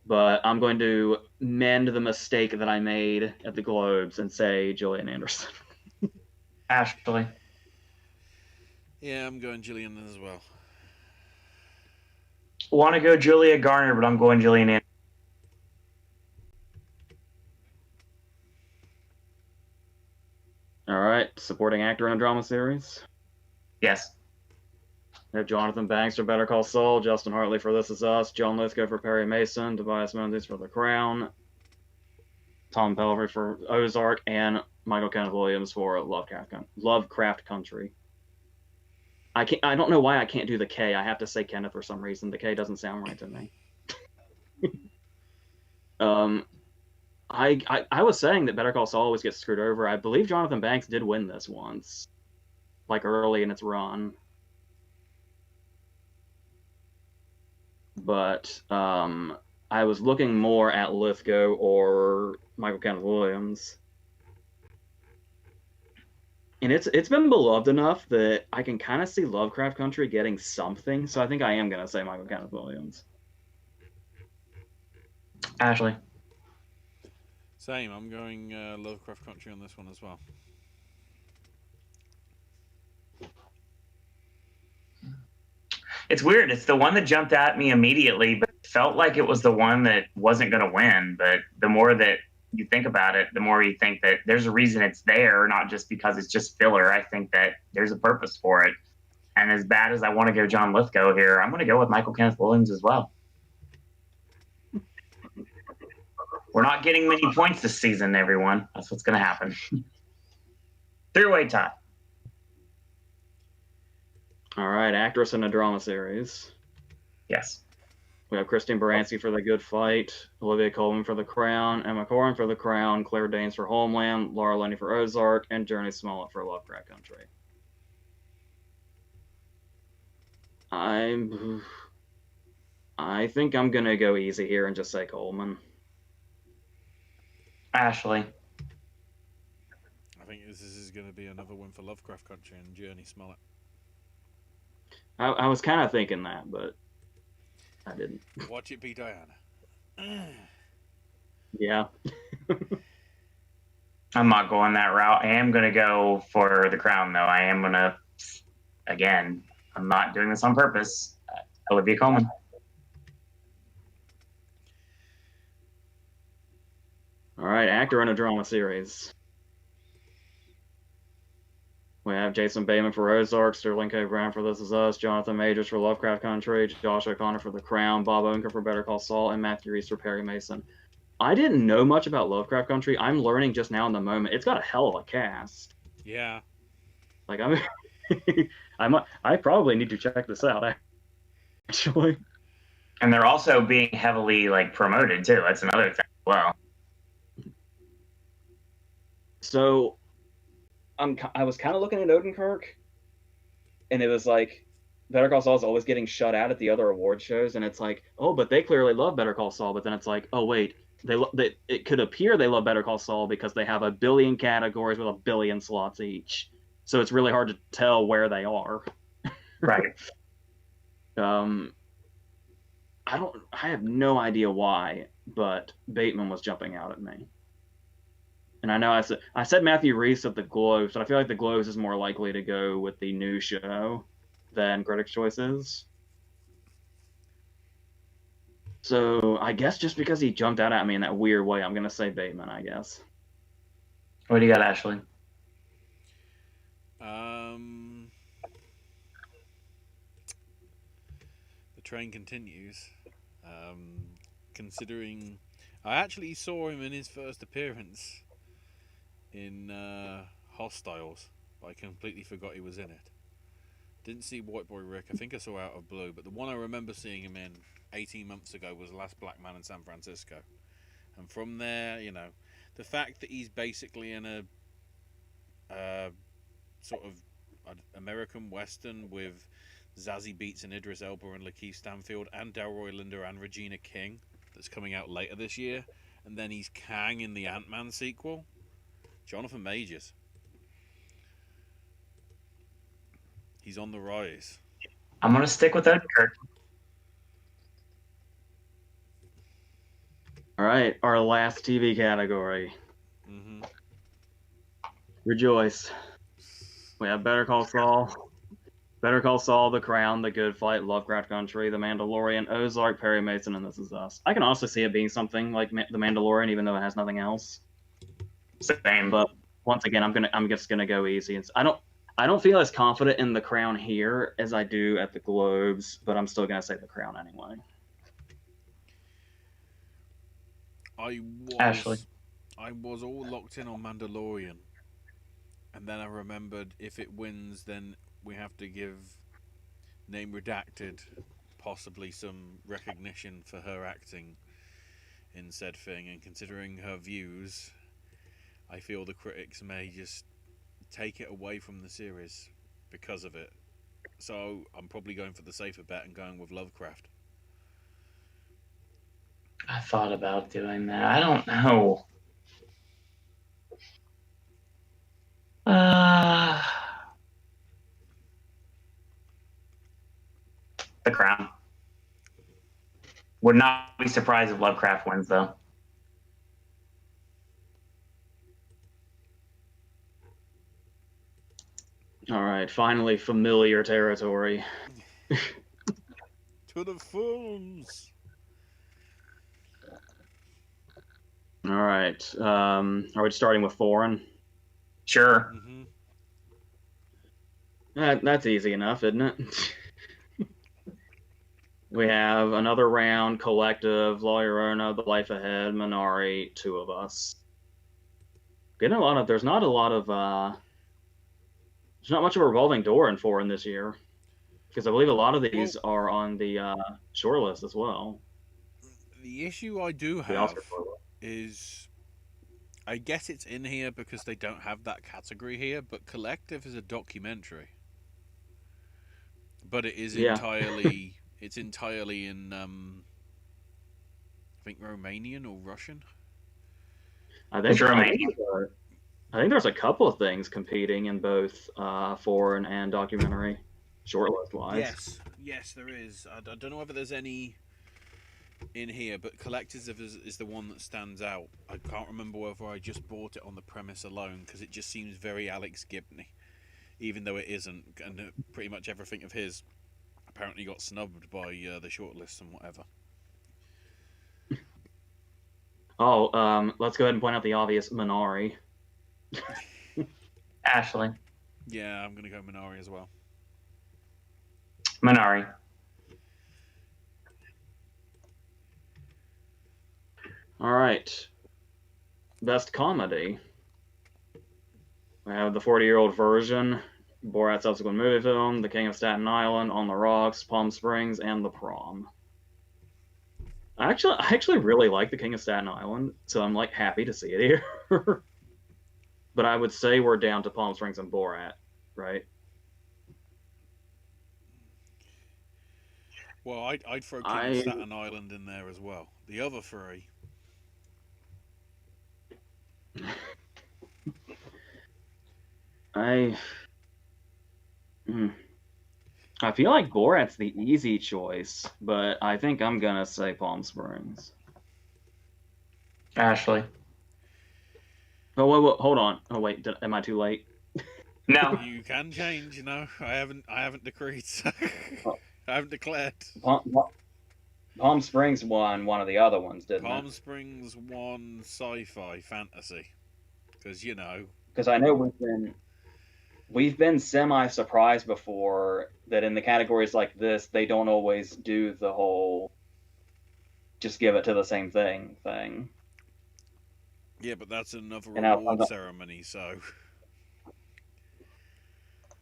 but I'm going to mend the mistake that I made at the Globes and say Gillian Anderson. Ashley. Yeah, I'm going Gillian as well. Want to go Julia Garner, but I'm going Gillian Anderson. All right, supporting actor in a drama series. Yes. We have Jonathan Banks for Better Call Saul, Justin Hartley for This Is Us, John Lithgow for Perry Mason, Tobias Menzies for The Crown, Tom Pellery for Ozark, and Michael Kenneth Williams for Lovecraft Country. I don't know why I can't do the K. I have to say Kenneth for some reason. The K doesn't sound right to me. I was saying that Better Call Saul always gets screwed over. I believe Jonathan Banks did win this once, early in its run. But I was looking more at Lithgow or Michael Kenneth Williams. And it's been beloved enough that I can kind of see Lovecraft Country getting something. So I think I am going to say Michael Kenneth Williams. Ashley. Same. I'm going Lovecraft Country on this one as well. It's weird. It's the one that jumped at me immediately, but it felt like it was the one that wasn't going to win. But the more that you think about it, the more you think that there's a reason it's there, not just because it's just filler. I think that there's a purpose for it. And as bad as I want to go John Lithgow here, I'm going to go with Michael Kenneth Williams as well. We're not getting many points this season, everyone. That's what's going to happen. Three-way tie. All right, actress in a drama series. Yes. We have Christine Baranski for The Good Fight, Olivia Colman for The Crown, Emma Corrin for The Crown, Claire Danes for Homeland, Laura Linney for Ozark, and Journey Smollett for Lovecraft Country. I think I'm gonna go easy here and just say Coleman. Ashley. I think this is going to be another win for Lovecraft Country and Journey Smollett. I was kind of thinking that, but I didn't. Watch it be Diana. Yeah. I'm not going that route. I am going to go for The Crown, though. I am going to, again, I'm not doing this on purpose. Olivia Colman. All right, actor in a drama series. We have Jason Bateman for Ozark, Sterling K. Brown for This Is Us, Jonathan Majors for Lovecraft Country, Josh O'Connor for The Crown, Bob Odenkirk for Better Call Saul, and Matthew Reese for Perry Mason. I didn't know much about Lovecraft Country. I'm learning just now in the moment. It's got a hell of a cast. Yeah. Like I probably need to check this out, actually. And they're also being heavily promoted too. That's another thing as well. So I was kind of looking at Odenkirk, and it was like Better Call Saul is always getting shut out at the other award shows, and it's like, oh, but they clearly love Better Call Saul. But then it's like, oh wait, it could appear they love Better Call Saul because they have 1 billion categories with 1 billion slots each. So it's really hard to tell where they are. Right. I have no idea why, but Bateman was jumping out at me. And I know I said Matthew Reese of the Globes, but I feel like the Globes is more likely to go with the new show than Critics' Choice is. So I guess just because he jumped out at me in that weird way, I'm going to say Bateman, I guess. What do you got, Ashley? The train continues. Considering I actually saw him in his first appearance in Hostiles, but I completely forgot he was in it. Didn't see White Boy Rick. I think I saw Out of Blue, but the one I remember seeing him in 18 months ago was Last Black Man in San Francisco. And from there, the fact that he's basically in a sort of American Western with Zazie Beetz and Idris Elba and Lakeith Stanfield and Delroy Linder and Regina King that's coming out later this year, and then he's Kang in the Ant-Man sequel. Jonathan Majors. He's on the rise. I'm going to stick with Odenkirk. All right, our last TV category. Mm-hmm. Rejoice. We have Better Call Saul, The Crown, The Good Fight, Lovecraft Country, The Mandalorian, Ozark, Perry Mason, and This Is Us. I can also see it being something like The Mandalorian, even though it has nothing else. Same. But once again, I'm just gonna go easy. I don't feel as confident in The Crown here as I do at the Globes, but I'm still gonna say The Crown anyway. Ashley. I was all locked in on Mandalorian, and then I remembered if it wins, then we have to give name redacted possibly some recognition for her acting in said thing, and considering her views, I feel the critics may just take it away from the series because of it. So I'm probably going for the safer bet and going with Lovecraft. I thought about doing that. I don't know. The Crown. Would not be surprised if Lovecraft wins, though. All right, finally familiar territory. To the films. All right. Are we starting with foreign? Sure. Mm-hmm. That's easy enough, isn't it? We have Another Round, Collective, La Llorona, The Life Ahead, Minari, Two of Us. There's not much of a revolving door in foreign this year. Because I believe a lot of these are on the short list as well. The issue I do The have Oscar short list. is I guess it's in here because they don't have that category here, but Collective is a documentary. But it is Yeah. entirely it's entirely in I think Romanian or Russian. I think It's Romanian. I think there's a couple of things competing in both foreign and documentary, short list wise. Yes, there is. I don't know whether there's any in here, but Collective is the one that stands out. I can't remember whether I just bought it on the premise alone because it just seems very Alex Gibney, even though it isn't. And pretty much everything of his apparently got snubbed by the shortlist and whatever. Oh, let's go ahead and point out the obvious, Minari. Ashley. Yeah, I'm gonna go Minari as well. Minari. All right. Best comedy. We have the 40-year-old version, Borat's subsequent movie film, The King of Staten Island, On the Rocks, Palm Springs, and The Prom. I actually really like The King of Staten Island, so I'm like happy to see it here. But I would say we're down to Palm Springs and Borat, right? Well, I'd throw King of Staten Island in there as well. The other three. I feel like Borat's the easy choice, but I think I'm gonna say Palm Springs. Ashley. Oh, wait, hold on. Oh, wait, am I too late? No. You can change, you know. I haven't decreed. I haven't declared. Palm Springs won one of the other ones, didn't Palm it? Springs won sci-fi fantasy because you know. Because I know we've been semi-surprised before that in the categories like this, they don't always do the whole just give it to the same thing. Yeah, but that's another And how award ceremony, so.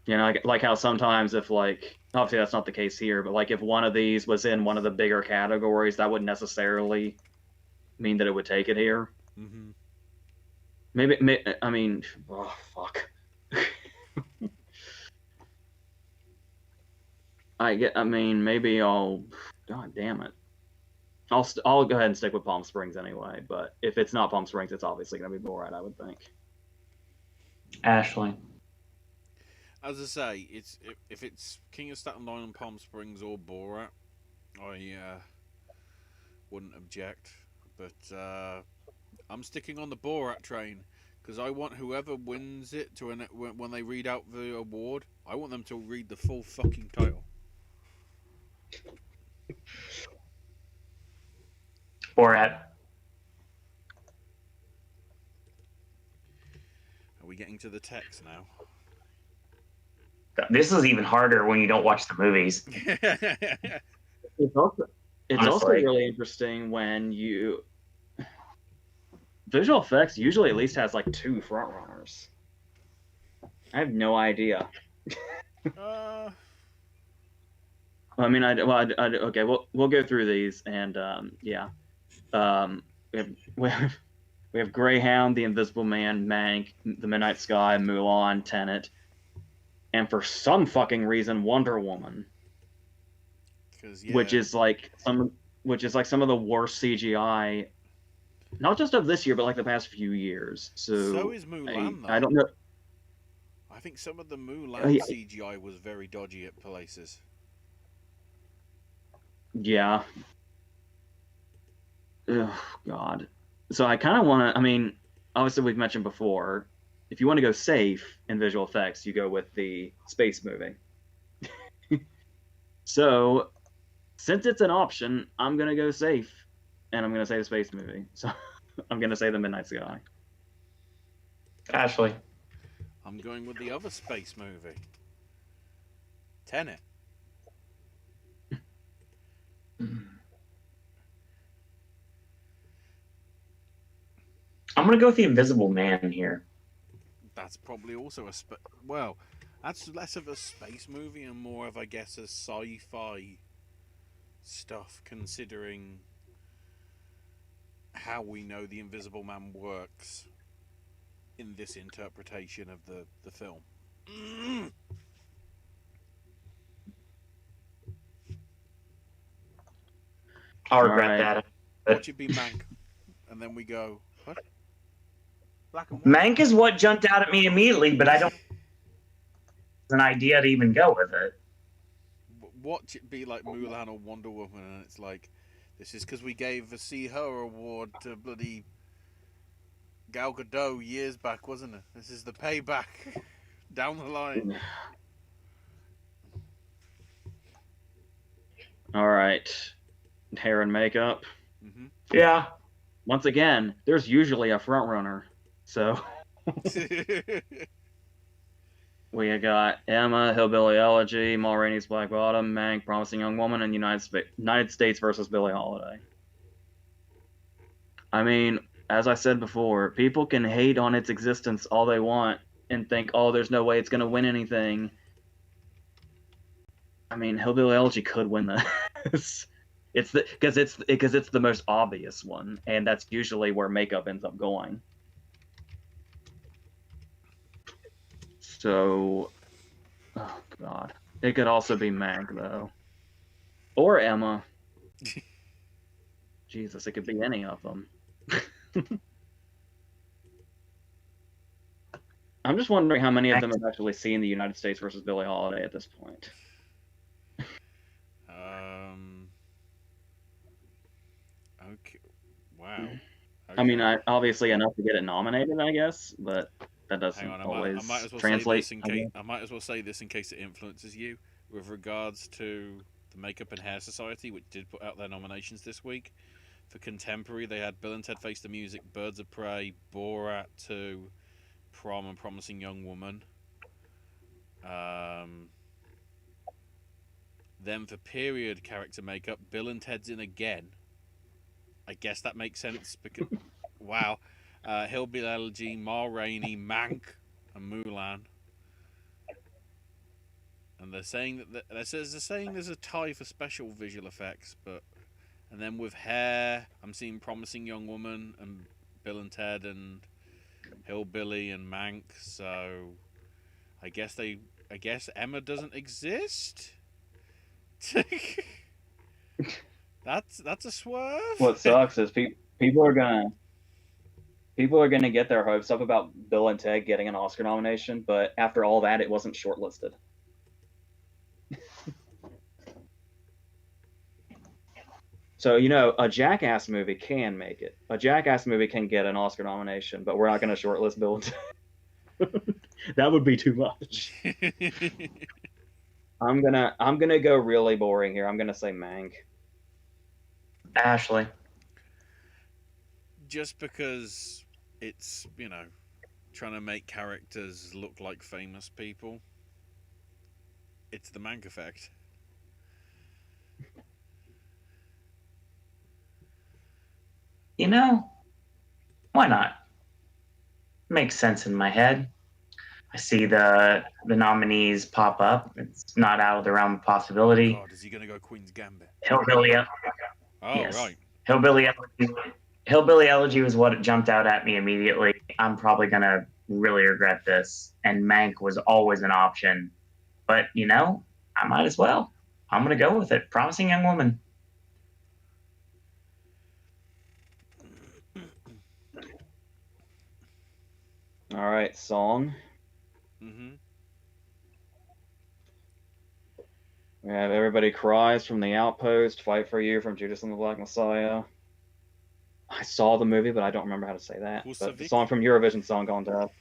You know, like how sometimes if like obviously that's not the case here, but like if one of these was in one of the bigger categories, that wouldn't necessarily mean that it would take it here. Mm-hmm. Maybe I mean, oh fuck. I mean, maybe I'll. God damn it. I'll go ahead and stick with Palm Springs anyway. But if it's not Palm Springs, it's obviously going to be Borat, I would think. Ashley. As I say, if it's King of Staten Island, Palm Springs, or Borat, I wouldn't object. But I'm sticking on the Borat train because I want whoever wins it to when they read out the award, I want them to read the full fucking title. Borat. Are we getting to the text now? This is even harder when you don't watch the movies. It's also Honestly. really interesting when you visual effects usually at least has like 2 front runners. I have no idea. I mean, okay. We'll go through these, and yeah. We have Greyhound, The Invisible Man, Mank, The Midnight Sky, Mulan, Tenet, and for some fucking reason, Wonder Woman. Yeah. Which is like some of the worst CGI, not just of this year, but like the past few years. So is Mulan. I don't know. I think some of the Mulan CGI was very dodgy at places. Yeah. Oh God. So I kind of want to. I mean, obviously we've mentioned before, if you want to go safe in visual effects, you go with the space movie. So, since it's an option, I'm gonna go safe, and I'm gonna say the space movie. So, I'm gonna say The Midnight Sky. Ashley. I'm going with the other space movie. Tenet. I'm gonna go with The Invisible Man here. That's probably also well, That's less of a space movie and more of, I guess, a sci-fi stuff, considering how we know the Invisible Man works in this interpretation of the film. I'll All regret right. that. Watch it be Mank, and then we go, what? Black and white? Mank is what jumped out at me immediately, but I don't have an idea to even go with it. Watch it be like Mulan or Wonder Woman, and it's like, this is because we gave the See Her award to bloody Gal Gadot years back, wasn't it? This is the payback down the line. All right. Hair and makeup. Mm-hmm. Yeah. Once again, there's usually a front runner. So we got Emma, Hillbilly Elegy, Ma Rainey's Black Bottom, Mank, Promising Young Woman, and United States versus Billie Holiday. I mean, as I said before, people can hate on its existence all they want and think, oh, there's no way it's going to win anything. I mean, Hillbilly Elegy could win this. Because it's the most obvious one, and that's usually where makeup ends up going. So, oh god, it could also be Mank though, or Emma. Jesus, it could be any of them. I'm just wondering how many of them have actually seen the United States versus Billie Holiday at this point. Okay. Wow. Okay. I mean, obviously enough to get it nominated, I guess, but that doesn't always I might as well translate. Say this in case, I might as well say this in case it influences you with regards to the Makeup and Hair Society, which did put out their nominations this week. For contemporary, they had Bill and Ted Face the Music, Birds of Prey, Borat 2, Prom, and Promising Young Woman. Then for period character makeup, Bill and Ted's in again. I guess that makes sense because, wow. Hillbilly Elegy, Ma Rainey, Mank, and Mulan. And they're saying that there's a tie for special visual effects, but and then with hair, I'm seeing Promising Young Woman and Bill and Ted and Hillbilly and Mank. So I guess Emma doesn't exist. That's a swerve. What sucks is people are gonna get their hopes up about Bill and Ted getting an Oscar nomination, but after all that, it wasn't shortlisted. So, a Jackass movie can make it. A Jackass movie can get an Oscar nomination, but we're not going to shortlist Bill and Ted. That would be too much. I'm gonna go really boring here. I'm gonna say Mank. Ashley. Just because it's, trying to make characters look like famous people. It's the Mank effect. Why not? Makes sense in my head. I see the nominees pop up. It's not out of the realm of possibility. God, is he going to go Queen's Gambit? Hillbilly. Yes. Right. Hillbilly Elegy was what jumped out at me immediately. I'm probably going to really regret this. And Mank was always an option. But, I might as well. I'm going to go with it. Promising Young Woman. All right, song. Mm-hmm. We have Everybody Cries from The Outpost, Fight for You from Judas and the Black Messiah. I saw the movie, but I don't remember how to say that. But the song from Eurovision Song Contest.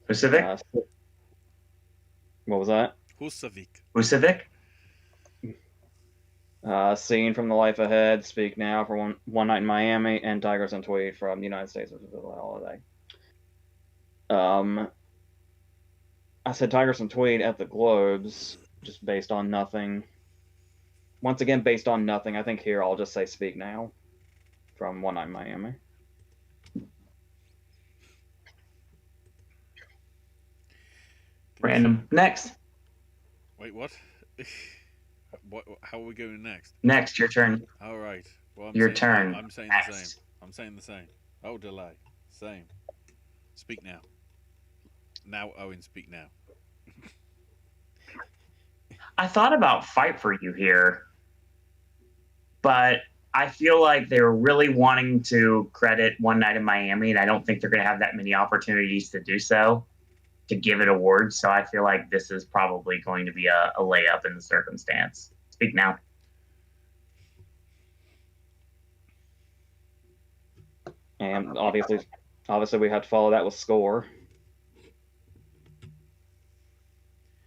Husavik? What was that? Husavik. Scene from The Life Ahead, Speak Now for One Night in Miami, and Tigers and Tweed from the United States versus Billie Holiday. I said Tigers and Tweed at the Globes, just based on nothing. Once again, based on nothing. I think here I'll just say Speak Now from One Night in Miami. Random. Next. Wait, what? What? How are we going next? Next, your turn. All right. Well, Your turn. I'm saying the same. Next. I'm saying the same. Oh, delay. Same. Speak now. Now, Owen, speak now. I thought about Fight for You here, but I feel like they're really wanting to credit One Night in Miami, and I don't think they're going to have that many opportunities to do so, to give it awards. So I feel like this is probably going to be a layup in the circumstance. Speak now. And obviously we have to follow that with score.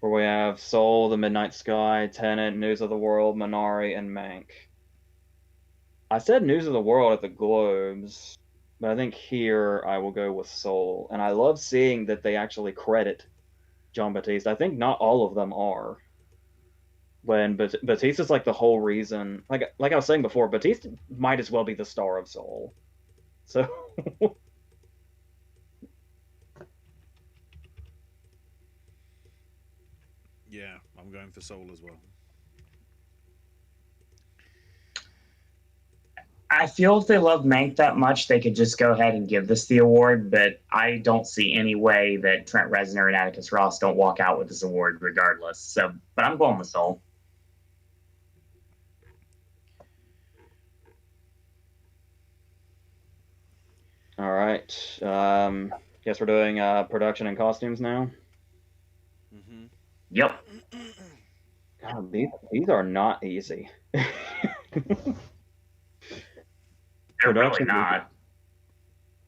Where we have Soul, The Midnight Sky, Tenet, News of the World, Minari, and Mank. I said News of the World at the Globes, but I think here I will go with Soul. And I love seeing that they actually credit John Batiste. I think not all of them are. When Batiste is like the whole reason, like I was saying before, Batiste might as well be the star of Soul. So Yeah, I'm going for Soul as well. I feel if they love Mank that much, they could just go ahead and give this the award, but I don't see any way that Trent Reznor and Atticus Ross don't walk out with this award regardless. So, but I'm going with Soul. all right. Guess we're doing production and costumes now. Mm-hmm. Yep. God, these are not easy. They're really not.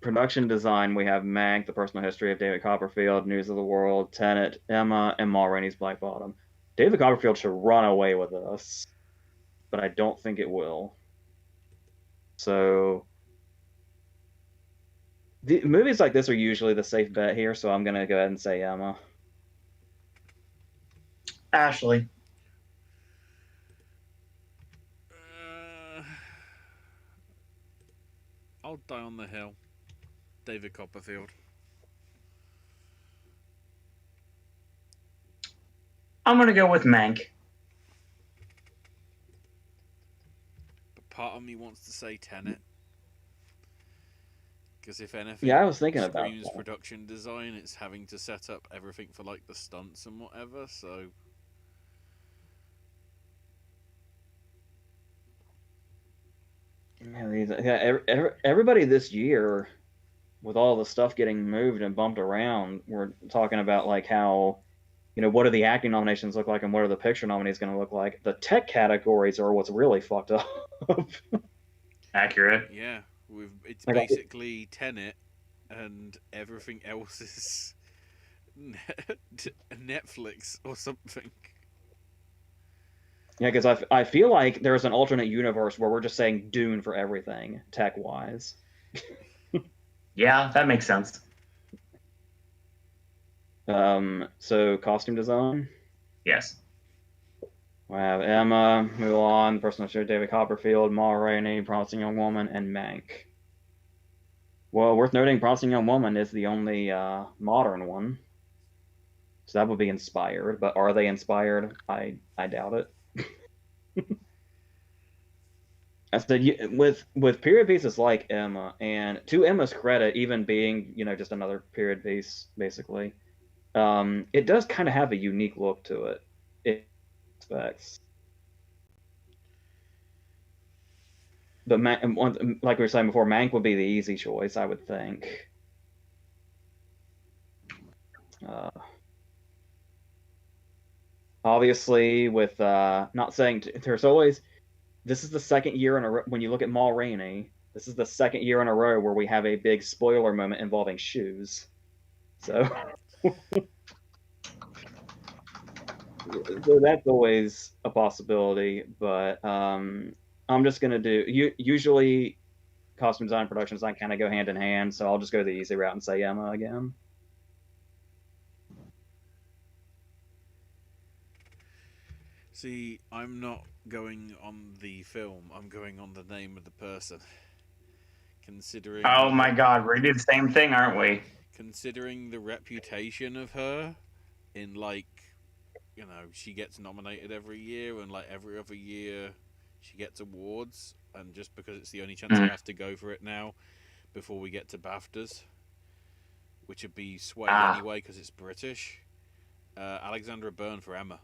Production design, we have Mank, The Personal History of David Copperfield, News of the World, Tenet, Emma, and Ma Rainey's Black Bottom. David Copperfield should run away with this, but I don't think it will. So the movies like this are usually the safe bet here, so I'm gonna go ahead and say Emma. Ashley. I'll die on the hill. David Copperfield. I'm going to go with Mank. But part of me wants to say Tenet. Because if anything, Yeah, I was thinking about screams that. production design, it's having to set up everything for like the stunts and whatever. So Yeah, everybody this year, with all the stuff getting moved and bumped around, we're talking about like how, what do the acting nominations look like and what are the picture nominees going to look like? The tech categories are what's really fucked up. Accurate. yeah, it's Like, basically Tenet, and everything else is Netflix or something. Yeah, because I feel like there's an alternate universe where we're just saying Dune for everything, tech-wise. Yeah, that makes sense. So costume design. Yes. We have Emma, Mulan, Personal History of David Copperfield, Ma Rainey, Promising Young Woman, and Mank. Well, worth noting, Promising Young Woman is the only modern one. So that would be inspired, but are they inspired? I doubt it. I said with period pieces like Emma, and to Emma's credit, even being just another period piece basically, it does kind of have a unique look to it. It aspects. But like we were saying before, Mank would be the easy choice, I would think. Obviously, with not saying there's always. This is the second year in a row, when you look at Ma Rainey, this is the second year in a row where we have a big spoiler moment involving shoes. So, so that's always a possibility. But I'm just going to do, usually costume design and production design kind of go hand in hand. So I'll just go the easy route and say Emma again. See, I'm not going on the film. I'm going on the name of the person. Considering. Oh my God, we're gonna do the same thing, aren't we? Considering the reputation of her, in like, she gets nominated every year, and like every other year she gets awards, and just because it's the only chance I Mm. have to go for it now before we get to BAFTAs, which would be swayed Ah, anyway because it's British. Alexandra Byrne for Emma.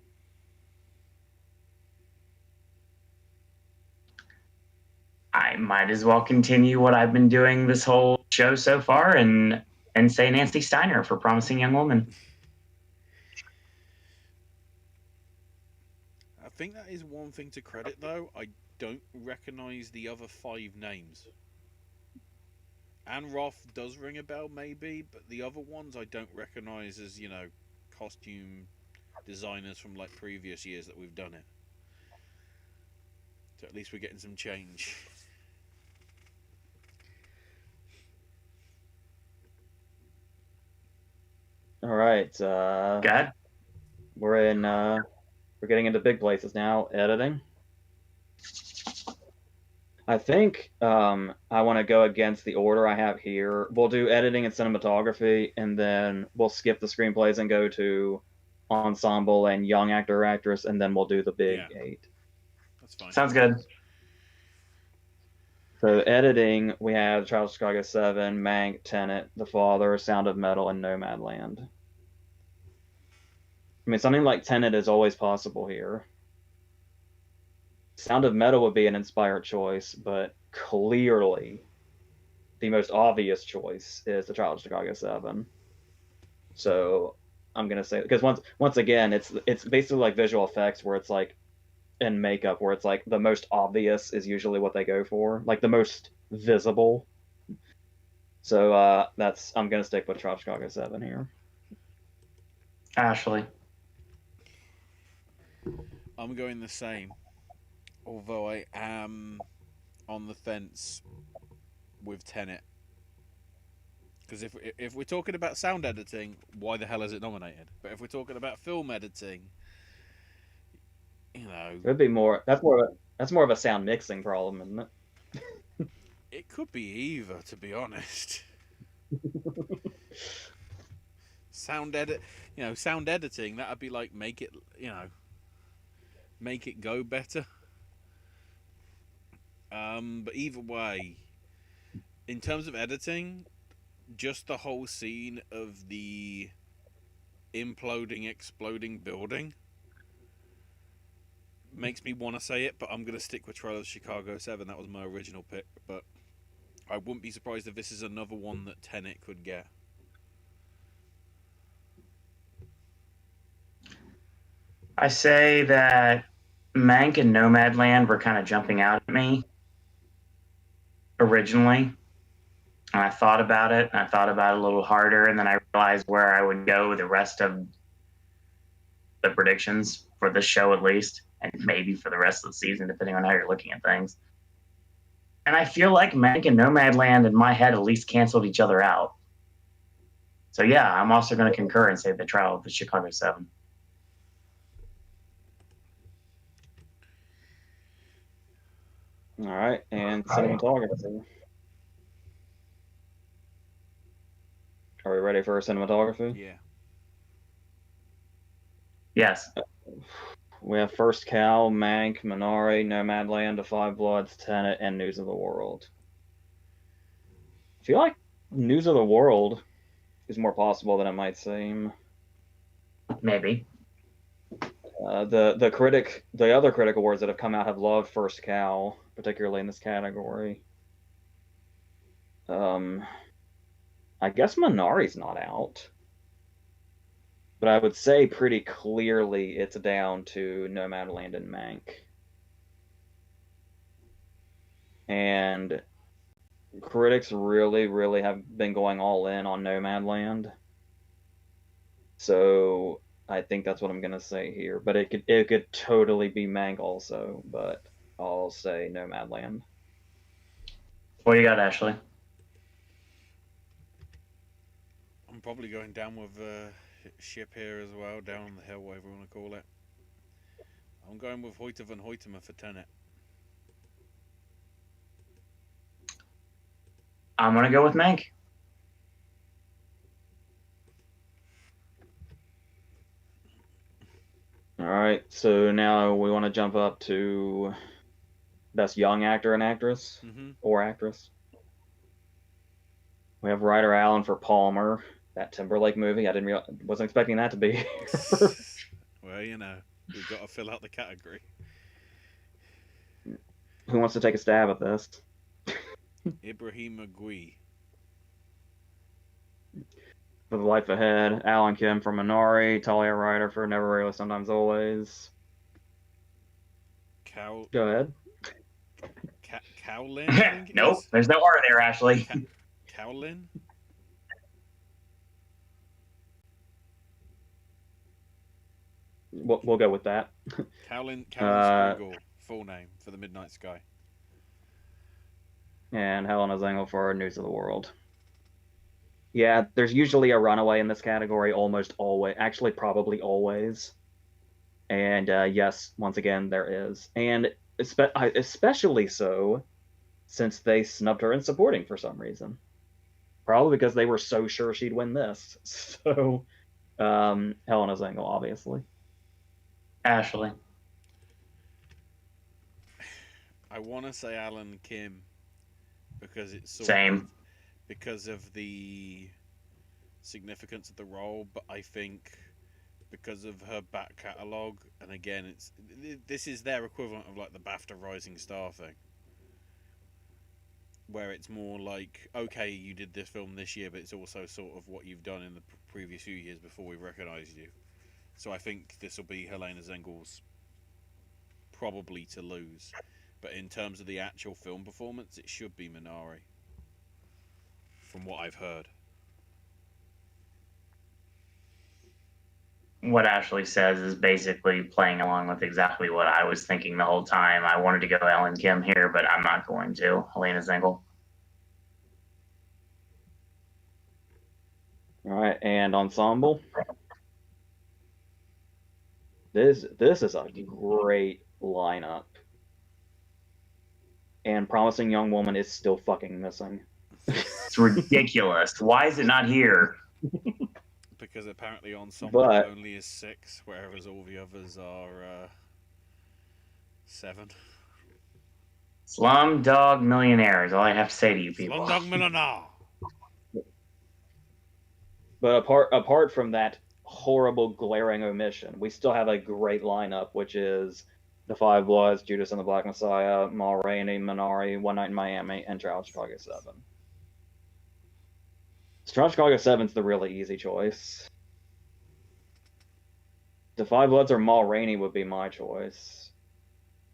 I might as well continue what I've been doing this whole show so far and say Nancy Steiner for Promising Young Woman. I think that is one thing to credit, though. I don't recognise the other 5 names. Anne Roth does ring a bell, maybe, but the other ones I don't recognise as, costume designers from like previous years that we've done it. So at least we're getting some change. All right. God, We're getting into big places now. Editing. I think I want to go against the order I have here. We'll do editing and cinematography, and then we'll skip the screenplays and go to ensemble and young actor or actress, and then we'll do the big Yeah. 8. That's fine. sounds good. So editing, we have Child of Chicago 7, Mank, Tenet, The Father, Sound of Metal, and Nomadland. I mean, something like Tenet is always possible here. Sound of Metal would be an inspired choice, but clearly the most obvious choice is The Child of Chicago 7. So I'm gonna say, because once again, it's basically like visual effects where it's like, and makeup where it's like the most obvious is usually what they go for, like the most visible. So I'm gonna stick with Child of Chicago 7 here. Ashley. I'm going the same. Although I am on the fence with Tenet. Because if we're talking about sound editing, why the hell is it nominated? But if we're talking about film editing, It'd be more. That's more of a sound mixing problem, isn't it? it could be either. To be honest, sound editing that'd be like make it go better. But either way, in terms of editing, just the whole scene of the imploding, exploding building makes me want to say it, but I'm going to stick with Trial of Chicago 7. That was my original pick, but I wouldn't be surprised if this is another one that Tenet could get. I say that Mank and Nomadland were kind of jumping out at me originally. And I thought about it, and I thought about it a little harder, and then I realized where I would go the rest of the predictions for this show, at least, and maybe for the rest of the season, depending on how you're looking at things. And I feel like Mank and Nomadland in my head at least canceled each other out. So yeah, I'm also going to concur and say the Trial of the Chicago 7. All right, and cinematography. Are we ready for cinematography? Yeah. Yes. We have First Cow, Mank, Minari, Nomadland, The Five Bloods, Tenet, and News of the World. I feel like News of the World is more possible than it might seem. Maybe. The other critic awards that have come out have loved First Cow, particularly in this category. I guess Minari's not out, but I would say pretty clearly it's down to Nomadland and Mank. And critics really, really have been going all in on Nomadland. So I think that's what I'm gonna say here. But it could totally be Mank also, but I'll say Nomadland. What do you got, Ashley? I'm probably going down with ship here as well, down on the hill, whatever you want to call it. I'm going with Hoyte van Hoytema for Tenet. I'm going to go with Mank. All right, so now we want to jump up to best young actor and actress Mm-hmm. or actress. We have Ryder Allen for Palmer, that Timberlake movie. Wasn't expecting that to be here. Well, you know, we've got to fill out the category. Who wants to take a stab at this? Ibrahim Agui. For The Life Ahead, Alan Kim for Minari, Talia Ryder for Never Rarely Sometimes Always. Cow. Go ahead. Cowlin, I think it Nope, is. there's no R there, Ashley. Cowlin. We'll go with that. Cowlin Uh, Spriggle, full name for The Midnight Sky. and Helena Zengel for News of the World. Yeah, there's usually a runaway in this category, almost always. Actually, probably always. And yes, once again, there is. And especially so since they snubbed her in supporting for some reason. Probably because they were so sure she'd win this. So, Helena Zengel, obviously. Ashley. I want to say Alan Kim because it's Same. because of the significance of the role, but I think because of her back catalogue, and again, this is their equivalent of like the BAFTA Rising Star thing, where it's more like, okay, you did this film this year, but it's also sort of what you've done in the previous few years before we recognised you. So I think this will be Helena Zengel's probably to lose. But in terms of the actual film performance, it should be Minari, from what I've heard. What Ashley says is basically playing along with exactly what I was thinking the whole time. I wanted to go Ellen Kim here, but I'm not going to. Helena Zengel. All right, and ensemble. This is a great lineup. And Promising Young Woman is still fucking missing. It's ridiculous. Why is it not here? Because apparently ensemble But only is 6, whereas all the others are 7. Slumdog Millionaire is all I have to say to you people. Slumdog Millionaire. But apart from that horrible glaring omission, we still have a great lineup, which is The Five Bloods, Judas and the Black Messiah, Ma Rainey, Minari, One Night in Miami, and Trial of Chicago 7. Trial of Chicago 7's the really easy choice. The Five Bloods or Ma Rainey would be my choice.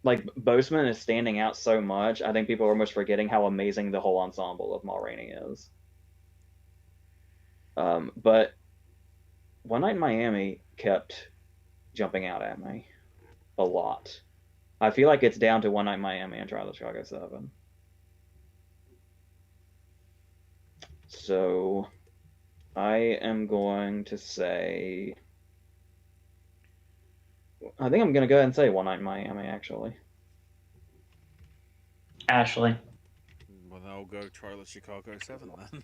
Like, Boseman is standing out so much, I think people are almost forgetting how amazing the whole ensemble of Ma Rainey is. But One Night in Miami kept jumping out at me a lot. I feel like it's down to One Night in Miami and Trial of Chicago 7. So I am going to say, I think I'm going to go ahead and say One Night in Miami, actually. Ashley. Well, I'll go Trial of Chicago 7 then.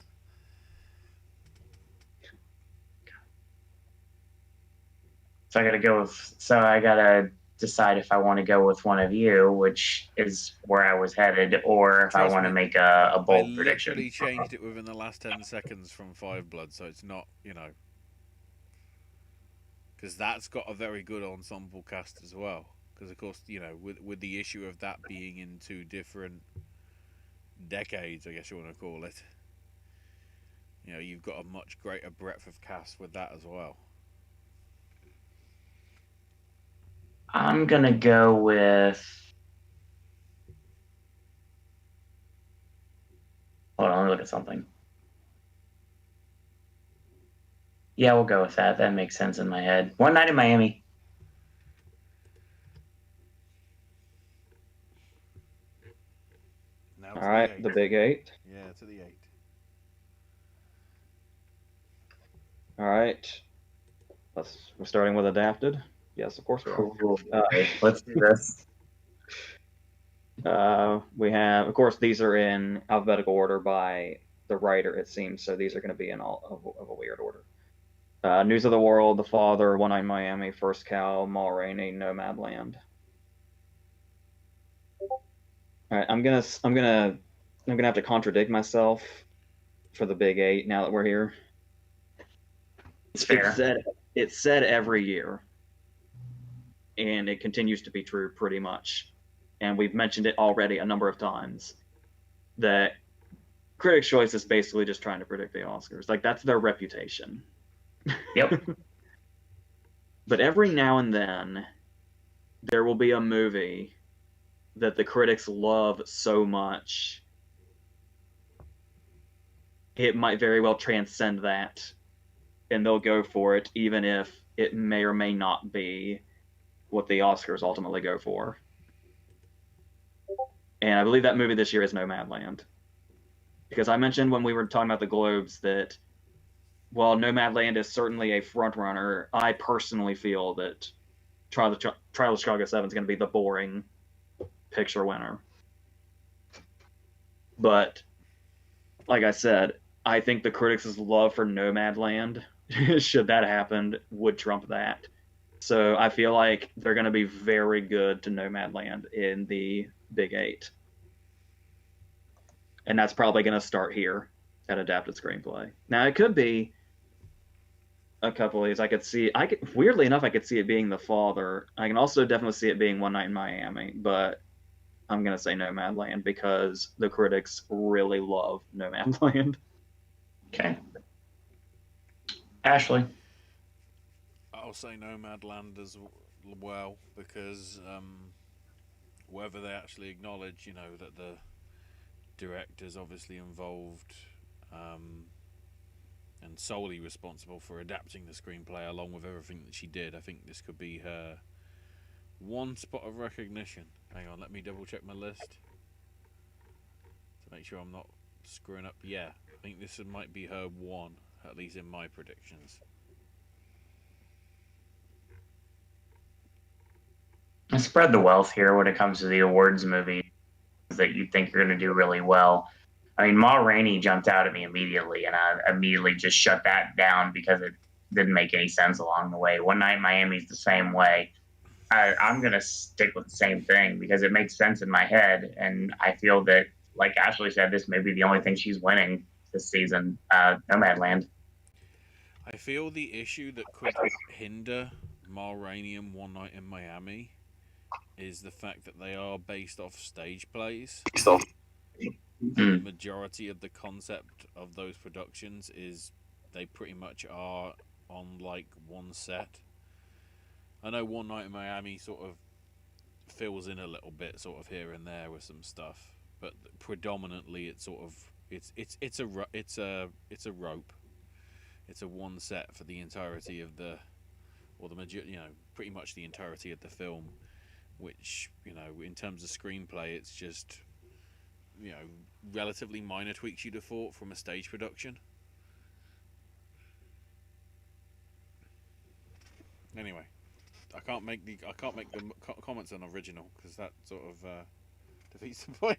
So I gotta decide if I want to go with one of you, which is where I was headed, or if I Trust want to me, make a I bold literally prediction. changed it within the last 10 seconds from Five Blood, so it's not, because that's got a very good ensemble cast as well. Because, of course, with the issue of that being in 2 different decades, I guess you want to call it, you've got a much greater breadth of cast with that as well. I'm gonna go with. Hold on, let me look at something. Yeah, we'll go with that. That makes sense in my head. One Night in Miami. Now All to right, the 8. the Big 8. Yeah, to the 8. All right. We're starting with Adapted. Yes, of course we are. Okay, let's do this. We have, of course, these are in alphabetical order by the writer, it seems, so these are going to be in all of a weird order. News of the World, The Father, One Night in Miami, First Cow, Ma Rainey, Nomadland. All right, I'm gonna have to contradict myself for the Big Eight now that we're here. It's fair. It's said every year, and it continues to be true pretty much. And we've mentioned it already a number of times that Critics' Choice is basically just trying to predict the Oscars. Like, that's their reputation. Yep. But every now and then, there will be a movie that the critics love so much, it might very well transcend that, and they'll go for it, even if it may or may not be what the Oscars ultimately go for. And I believe that movie this year is Nomadland. Because I mentioned when we were talking about the Globes that while Nomadland is certainly a front runner, I personally feel that Trial of Chicago 7 is going to be the boring picture winner. But like I said, I think the critics' love for Nomadland, should that happen, would trump that. So I feel like they're going to be very good to Nomadland in the Big Eight. And that's probably going to start here at Adapted Screenplay. Now, it could be a couple of these. Weirdly enough, I could see it being The Father. I can also definitely see it being One Night in Miami, but I'm going to say Nomadland because the critics really love Nomadland. Okay. Ashley. I'll say Nomadland as well because whether they actually acknowledge, that the director's obviously involved and solely responsible for adapting the screenplay along with everything that she did, I think this could be her one spot of recognition. Hang on, let me double check my list to make sure I'm not screwing up. Yeah, I think this might be her one, at least in my predictions. Spread the wealth here when it comes to the awards movies that you think are going to do really well. I mean, Ma Rainey jumped out at me immediately, and I immediately just shut that down because it didn't make any sense along the way. One Night in Miami is the same way. I'm going to stick with the same thing because it makes sense in my head, and I feel that, like Ashley said, this may be the only thing she's winning this season, Nomadland. I feel the issue that could hinder Ma Rainey and One Night in Miami is the fact that they are based off stage plays. The majority of the concept of those productions is they pretty much are on like one set. I know One Night in Miami sort of fills in a little bit sort of here and there with some stuff, but predominantly it's sort of it's a rope. It's a one set for the entirety of pretty much the entirety of the film, which, in terms of screenplay, it's just, relatively minor tweaks you'd have thought from a stage production. Anyway, I can't make the comments on original because that sort of defeats the point.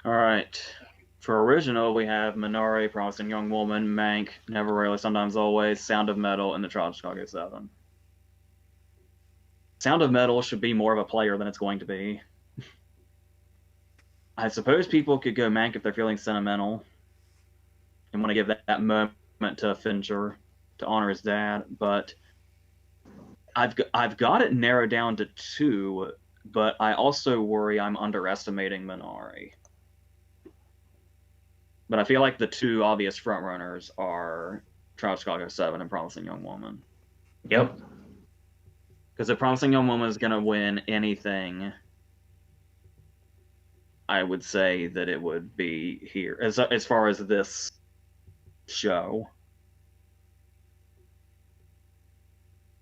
All right. For original, we have Minari, Promising Young Woman, Mank, Never Rarely, Sometimes Always, Sound of Metal, and The Trial of Chicago 7. Sound of Metal should be more of a player than it's going to be. I suppose people could go Mank if they're feeling sentimental and want to give that moment to Fincher to honor his dad, but I've got it narrowed down to 2, but I also worry I'm underestimating Minari. But I feel like the 2 obvious frontrunners are Trial of Chicago 7 and Promising Young Woman. Yep. Because if Promising Young Woman is going to win anything, I would say that it would be here. As far as this show.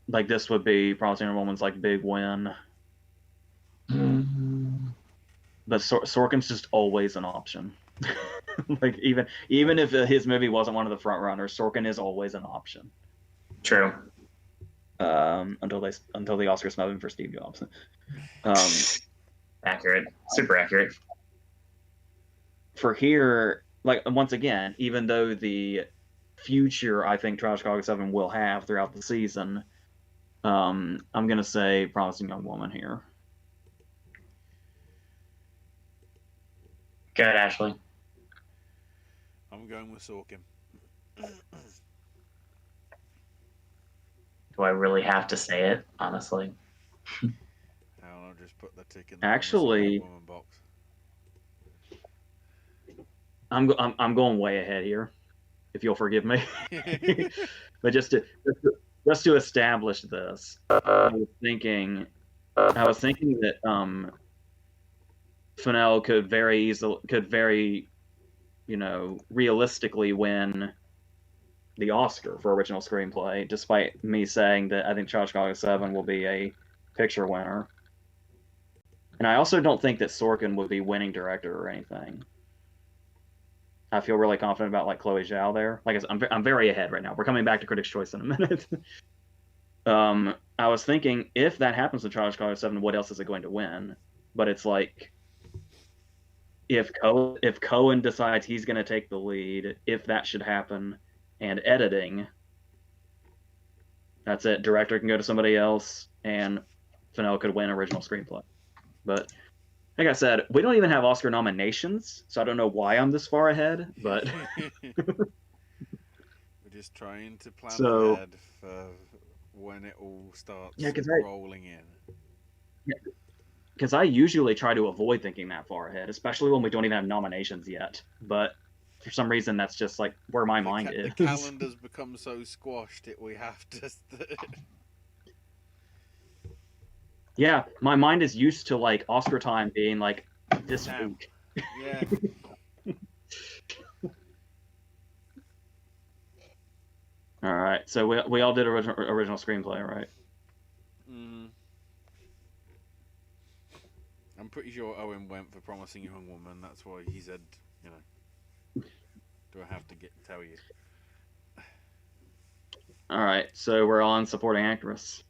Like, this would be Promising Young Woman's, like, big win. Mm-hmm. But Sorkin's just always an option. Like, even if his movie wasn't one of the front runners, Sorkin is always an option. True. Until the Oscars snub him for Steve Jobs. Accurate. Super accurate. For here, like once again, even though the future I think Trial of Chicago 7 will have throughout the season, I'm gonna say Promising Young Woman here. Go ahead, Ashley. I'm going with Sorkin. Do I really have to say it? Honestly, I'll just put the tick in the Actually, Promising Young Woman box. I'm going way ahead here, if you'll forgive me. But just to establish this, I was thinking that Fennell could very realistically win the Oscar for original screenplay, despite me saying that I think Child of Chicago 7 will be a picture winner. And I also don't think that Sorkin would be winning director or anything. I feel really confident about like Chloe Zhao there. Like I'm very ahead right now. We're coming back to Critics' Choice in a minute. I was thinking if that happens to Child of Chicago 7, what else is it going to win? But it's like if Cohen decides he's going to take the lead, if that should happen, and editing, that's it. Director can go to somebody else, and Fennell could win original screenplay. But like I said, we don't even have Oscar nominations, so I don't know why I'm this far ahead. But We're just trying to plan So- ahead for when it all starts Yeah, 'cause rolling in. because I usually try to avoid thinking that far ahead, especially when we don't even have nominations yet. But for some reason, that's just like where my mind The is. calendar's become so squashed that we have to. Yeah, my mind is used to like Oscar time being like this Now. week. Yeah. All right, so we all did original screenplay, right? Mm. I'm pretty sure Owen went for Promising Young Woman. That's why he said, do I have to tell you? All right, so we're on supporting actress,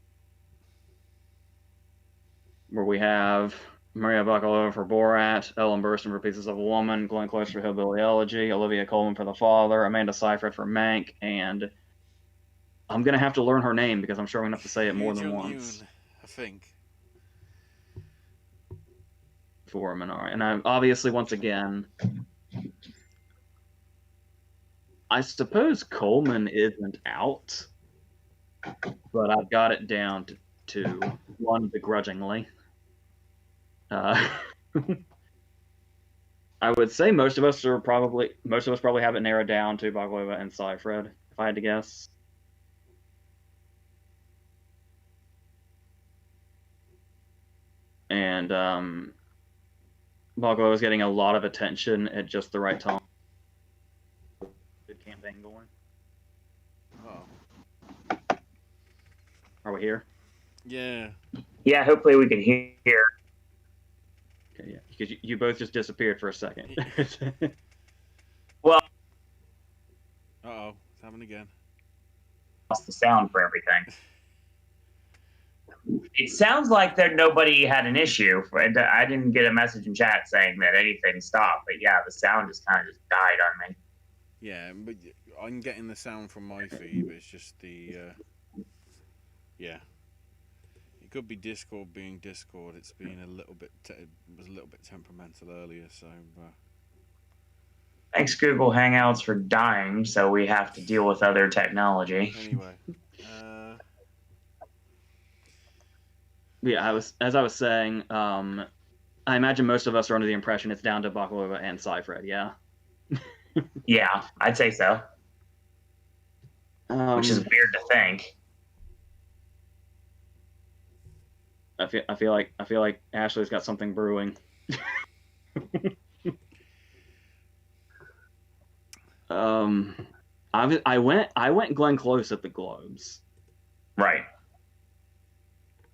where we have Maria Bakalova for Borat, Ellen Burstyn for Pieces of a Woman, Glenn Close for Hillbilly Elegy, Olivia Colman for The Father, Amanda Seyfried for Mank, and I'm gonna have to learn her name because I'm sure I'm gonna have to say it more than once. Yoon, I think. For Minari. And I'm obviously, once again, I suppose Coleman isn't out, but I've got it down to one begrudgingly. I would say most of us probably have it narrowed down to Bakalova and Seyfried, if I had to guess. And Bakalova is getting a lot of attention at just the right time. Good campaign going. Oh. Are we here? Yeah. yeah. Hopefully, we can hear. Okay, yeah. Because you both just disappeared for a second. Well, Uh-oh. It's happening again. lost the sound for everything. It sounds like that nobody had an issue. I didn't get a message in chat saying that anything stopped, but yeah, the sound just kind of just died on me. Yeah, but I'm getting the sound from my feed, but it's just the... yeah. It could be Discord being Discord. It's been a little bit... it was a little bit temperamental earlier, so... Thanks, Google Hangouts, for dying, so we have to deal with other technology. Anyway. Yeah, as I was saying, I imagine most of us are under the impression it's down to Bakalova and Seyfried, yeah? Yeah, I'd say so. Which is weird to think. I feel like Ashley's got something brewing. I went Glenn Close at the Globes. Right.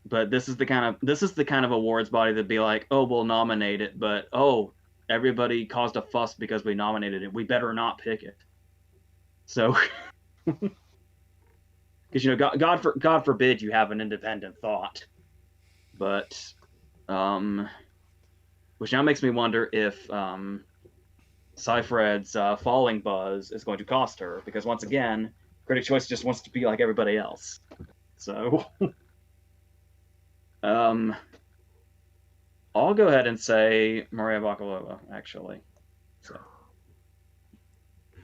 But this is the kind of awards body that'd be like, oh, we'll nominate it, but oh, everybody caused a fuss because we nominated it. We better not pick it. So, because God forbid you have an independent thought. But, which now makes me wonder if Seyfried's falling buzz is going to cost her, because once again, Critics' Choice just wants to be like everybody else. So, I'll go ahead and say Maria Bakalova, actually. So.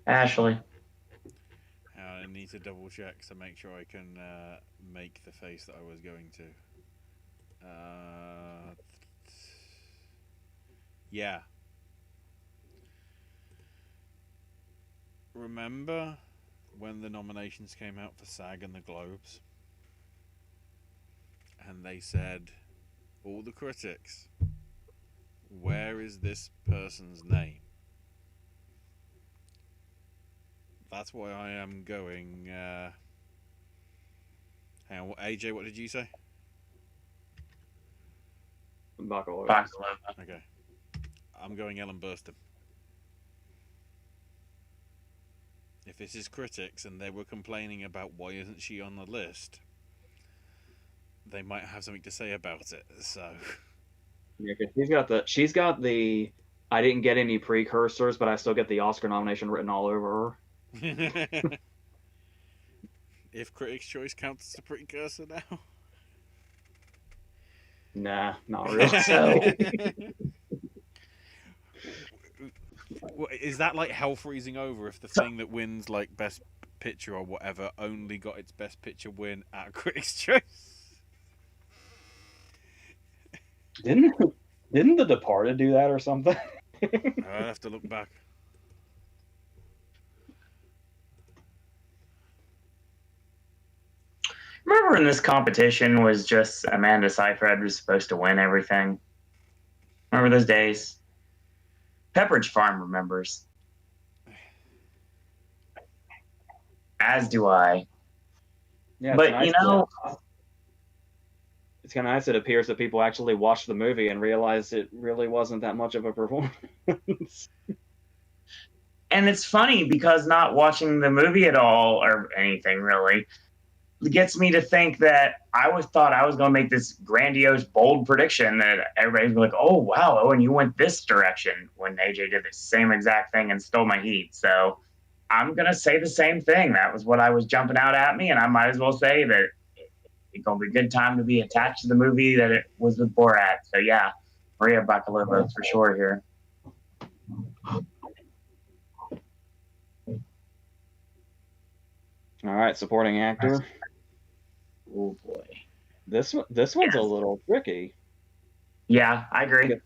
Ashley. I need to double check to make sure I can make the face that I was going to. Yeah. Remember when the nominations came out for SAG and the Globes? And they said, all the critics, where is this person's name? That's why I am going. Hang on, AJ, what did you say? Bakalova. Okay. I'm going Ellen Burstyn. If this is critics and they were complaining about why isn't she on the list, they might have something to say about it. So yeah, she's got the I didn't get any precursors, but I still get the Oscar nomination written all over her. If Critics' Choice counts as a precursor now. Nah, not really. So, is that like hell freezing over if the thing that wins like Best Picture or whatever only got its Best Picture win at Critics' Choice? Didn't The Departed do that or something? I'd have to look back. remember when this competition was just Amanda Seyfried was supposed to win everything? Remember those days? Pepperidge Farm remembers. As do I. Yeah, But, nice you know, it's kind of nice. It appears that people actually watched the movie and realized it really wasn't that much of a performance. and it's funny because not watching the movie at all or anything really gets me to think that thought I was going to make this grandiose, bold prediction that everybody's like, "Oh wow, Owen, you went this direction." When AJ did the same exact thing and stole my heat, so I'm gonna say the same thing. That was what I was jumping out at me, and I might as well say that it's gonna be a good time to be attached to the movie that it was with Borat. So yeah, Maria Bakalova for sure here. All right, supporting actor. Oh boy. This one's a little tricky. Yeah, I agree.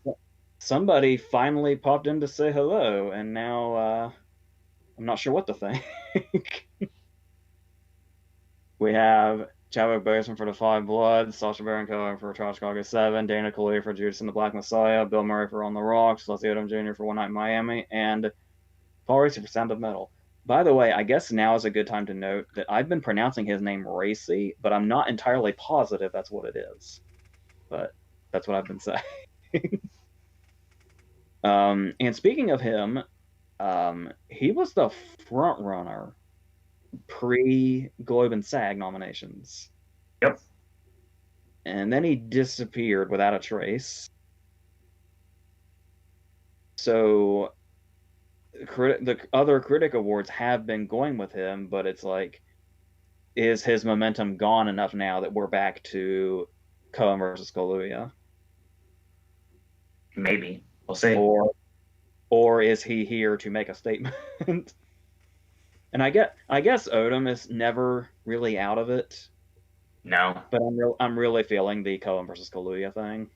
Somebody finally popped in to say hello, and now I'm not sure what to think. We have Chadwick Boseman for The Five Bloods, Sacha Baron Cohen for Charles Chicago 7, Dana Kaluuya for Judas and the Black Messiah, Bill Murray for On the Rocks, Leslie Odom Jr. for One Night in Miami, and Paul Raci for Sound of Metal. By the way, I guess now is a good time to note that I've been pronouncing his name Raci, but I'm not entirely positive that's what it is. But that's what I've been saying. And speaking of him, he was the front runner pre-Globe and SAG nominations. Yep. And then he disappeared without a trace. So the other critic awards have been going with him, but it's like, is his momentum gone enough now that we're back to Cohen versus Kaluuya? Maybe. We'll see. Or is he here to make a statement? And I guess Odom is never really out of it. No. But I'm really feeling the Cohen versus Kaluuya thing.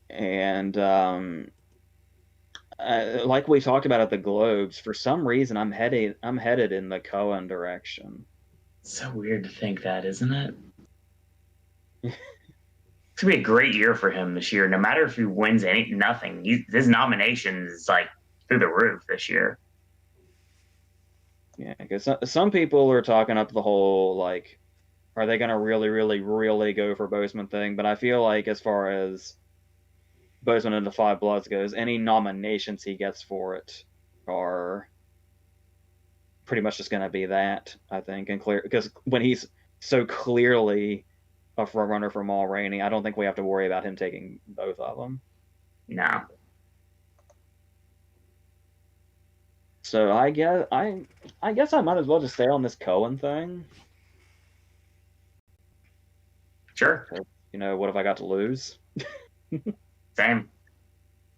And like we talked about at the Globes, for some reason I'm headed in the Cohen direction. It's so weird to think that, isn't it? It's gonna be a great year for him this year. No matter if he wins nothing, his nominations is like through the roof this year. Yeah, because some people are talking up the whole like, are they gonna really, really, really go for Boseman thing? But I feel like as far as Boseman and the Five Bloods goes, any nominations he gets for it are pretty much just gonna be that, I think, and clear, because when he's so clearly a front runner for Ma Rainey, I don't think we have to worry about him taking both of them. No. So I guess I might as well just stay on this Cohen thing. Sure. You know, what have I got to lose? Same.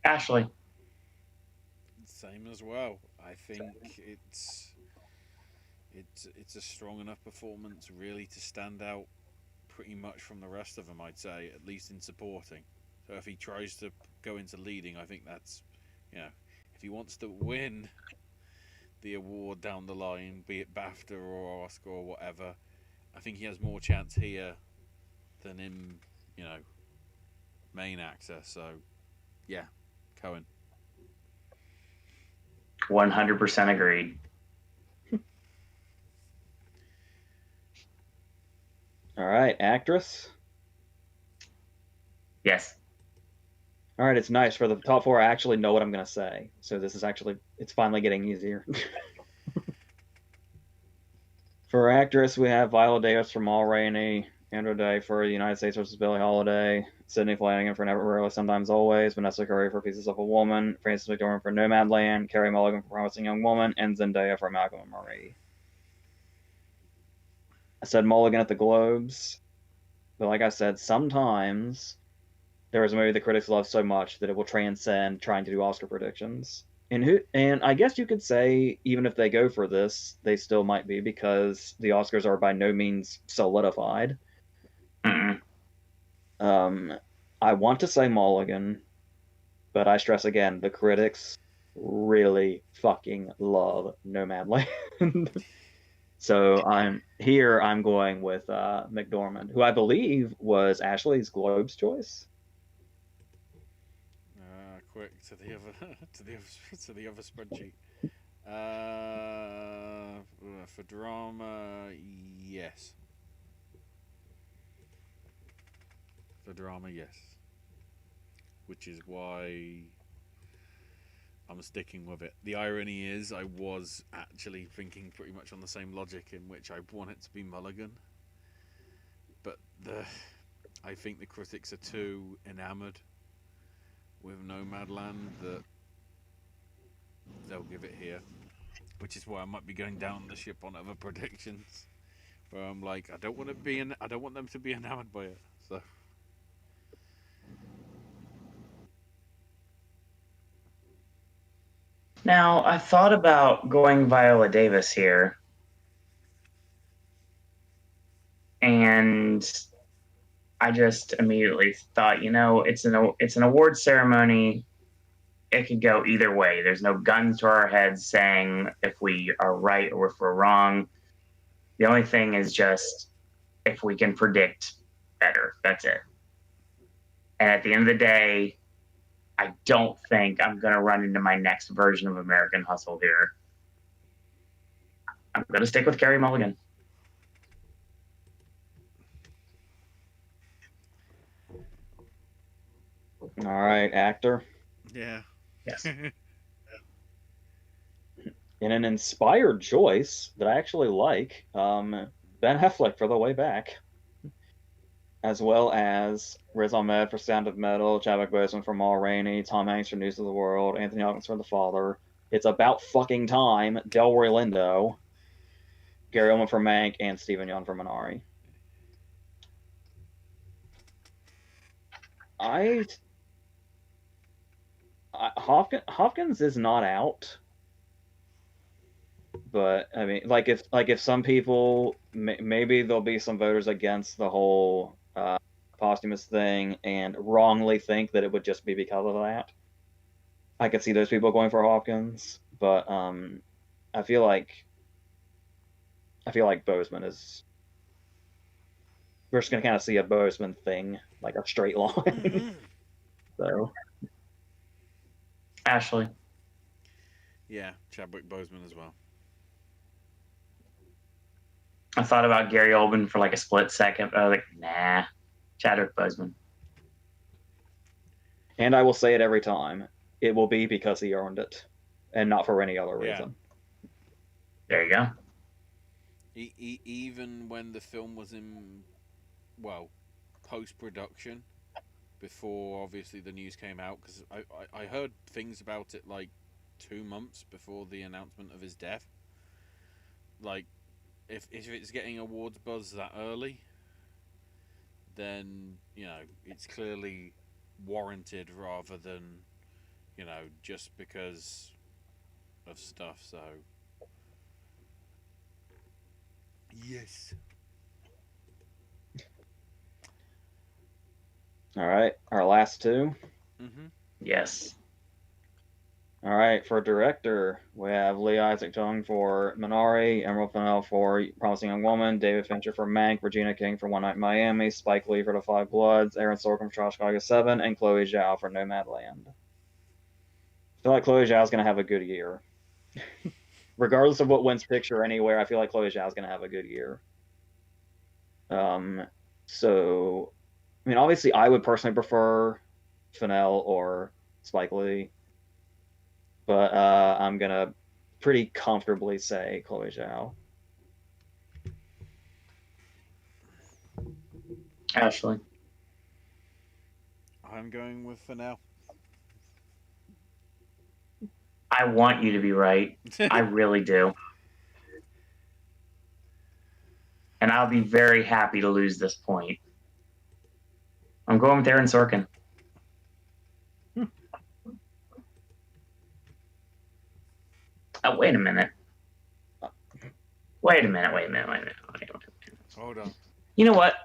Ashley. Same as well. I think it's a strong enough performance really to stand out pretty much from the rest of them. I'd say, at least in supporting. So if he tries to go into leading, I think that's, you know, if he wants to win the award down the line, be it BAFTA or Oscar or whatever, I think he has more chance here than in, you know, main actor. So, yeah, Cohen. 100% agreed. All right, actress. Yes. All right, it's nice for the top four. I actually know what I'm gonna say, so this is actually it's finally getting easier. For actress, we have Viola Davis for Ma Rainey, Andrew Day for The United States versus Billie Holiday, Sydney Flanagan for Never Rarely Sometimes Always, Vanessa Curry for Pieces of a Woman, Frances McDormand for Nomadland, Carey Mulligan for Promising Young Woman, and Zendaya for Malcolm and Marie. I said Mulligan at the Globes, but like I said, sometimes there is a movie the critics love so much that it will transcend trying to do Oscar predictions. And I guess you could say even if they go for this, they still might be because the Oscars are by no means solidified. Mm-mm. I want to say Mulligan, but I stress again, the critics really fucking love Nomadland. So I'm going with McDormand, who I believe was Ashley's Globe's choice. Quick to the other to the other spreadsheet. For drama, yes. For drama, yes. Which is why I'm sticking with it. The irony is, I was actually thinking pretty much on the same logic in which I want it to be Mulligan, but I think the critics are too enamored with Nomadland that they'll give it here, which is why I might be going down the ship on other predictions, where I'm like, I don't want them to be enamored by it. So Now, I thought about going Viola Davis here. And I just immediately thought, it's an award ceremony. It could go either way. There's no guns to our heads saying if we are right or if we're wrong. The only thing is just if we can predict better. That's it. And at the end of the day, I don't think I'm going to run into my next version of American Hustle here. I'm going to stick with Carey Mulligan. All right, actor. yeah, Yes. In an inspired choice that I actually like, Ben Affleck for The Way Back, as well as Riz Ahmed for Sound of Metal, Chadwick Boseman for Ma Rainey, Tom Hanks for News of the World, Anthony Hopkins for The Father. It's About Fucking Time, Delroy Lindo, Gary Oldman for Mank, and Stephen Yeun for Minari. Hopkins is not out, but I mean, if some people maybe there'll be some voters against the whole posthumous thing and wrongly think that it would just be because of that. I could see those people going for Hopkins, but I feel like Boseman is. We're just gonna kind of see a Boseman thing, like a straight line. So, Ashley. yeah, Chadwick Boseman as well. I thought about Gary Oldman for like a split second, but I was like, nah, Chadwick Boseman. and I will say it every time. It will be because he earned it, and not for any other reason. There you go. Even when the film was in, well, post-production, before obviously the news came out, because I heard things about it like 2 months before the announcement of his death. Like, if it's getting awards buzz that early, then it's clearly warranted rather than just because of stuff. So yes. All right, our last two. Yes. All right, for director, we have Lee Isaac Chung for Minari, Emerald Fennell for Promising Young Woman, David Fincher for Mank, Regina King for One Night in Miami, Spike Lee for The Five Bloods, Aaron Sorkin for Chicago 7, and Chloe Zhao for Nomadland. I feel like Chloe Zhao is going to have a good year. Regardless of what wins picture anywhere, I feel like Chloe Zhao is going to have a good year. So, I mean, obviously, I would personally prefer Fennell or Spike Lee. But I'm going to pretty comfortably say Chloe Zhao. Ashley. I'm going with Fennell. I want you to be right. I really do. And I'll be very happy to lose this point. I'm going with Aaron Sorkin. Oh, wait a minute. Wait a minute. Hold on. You know what?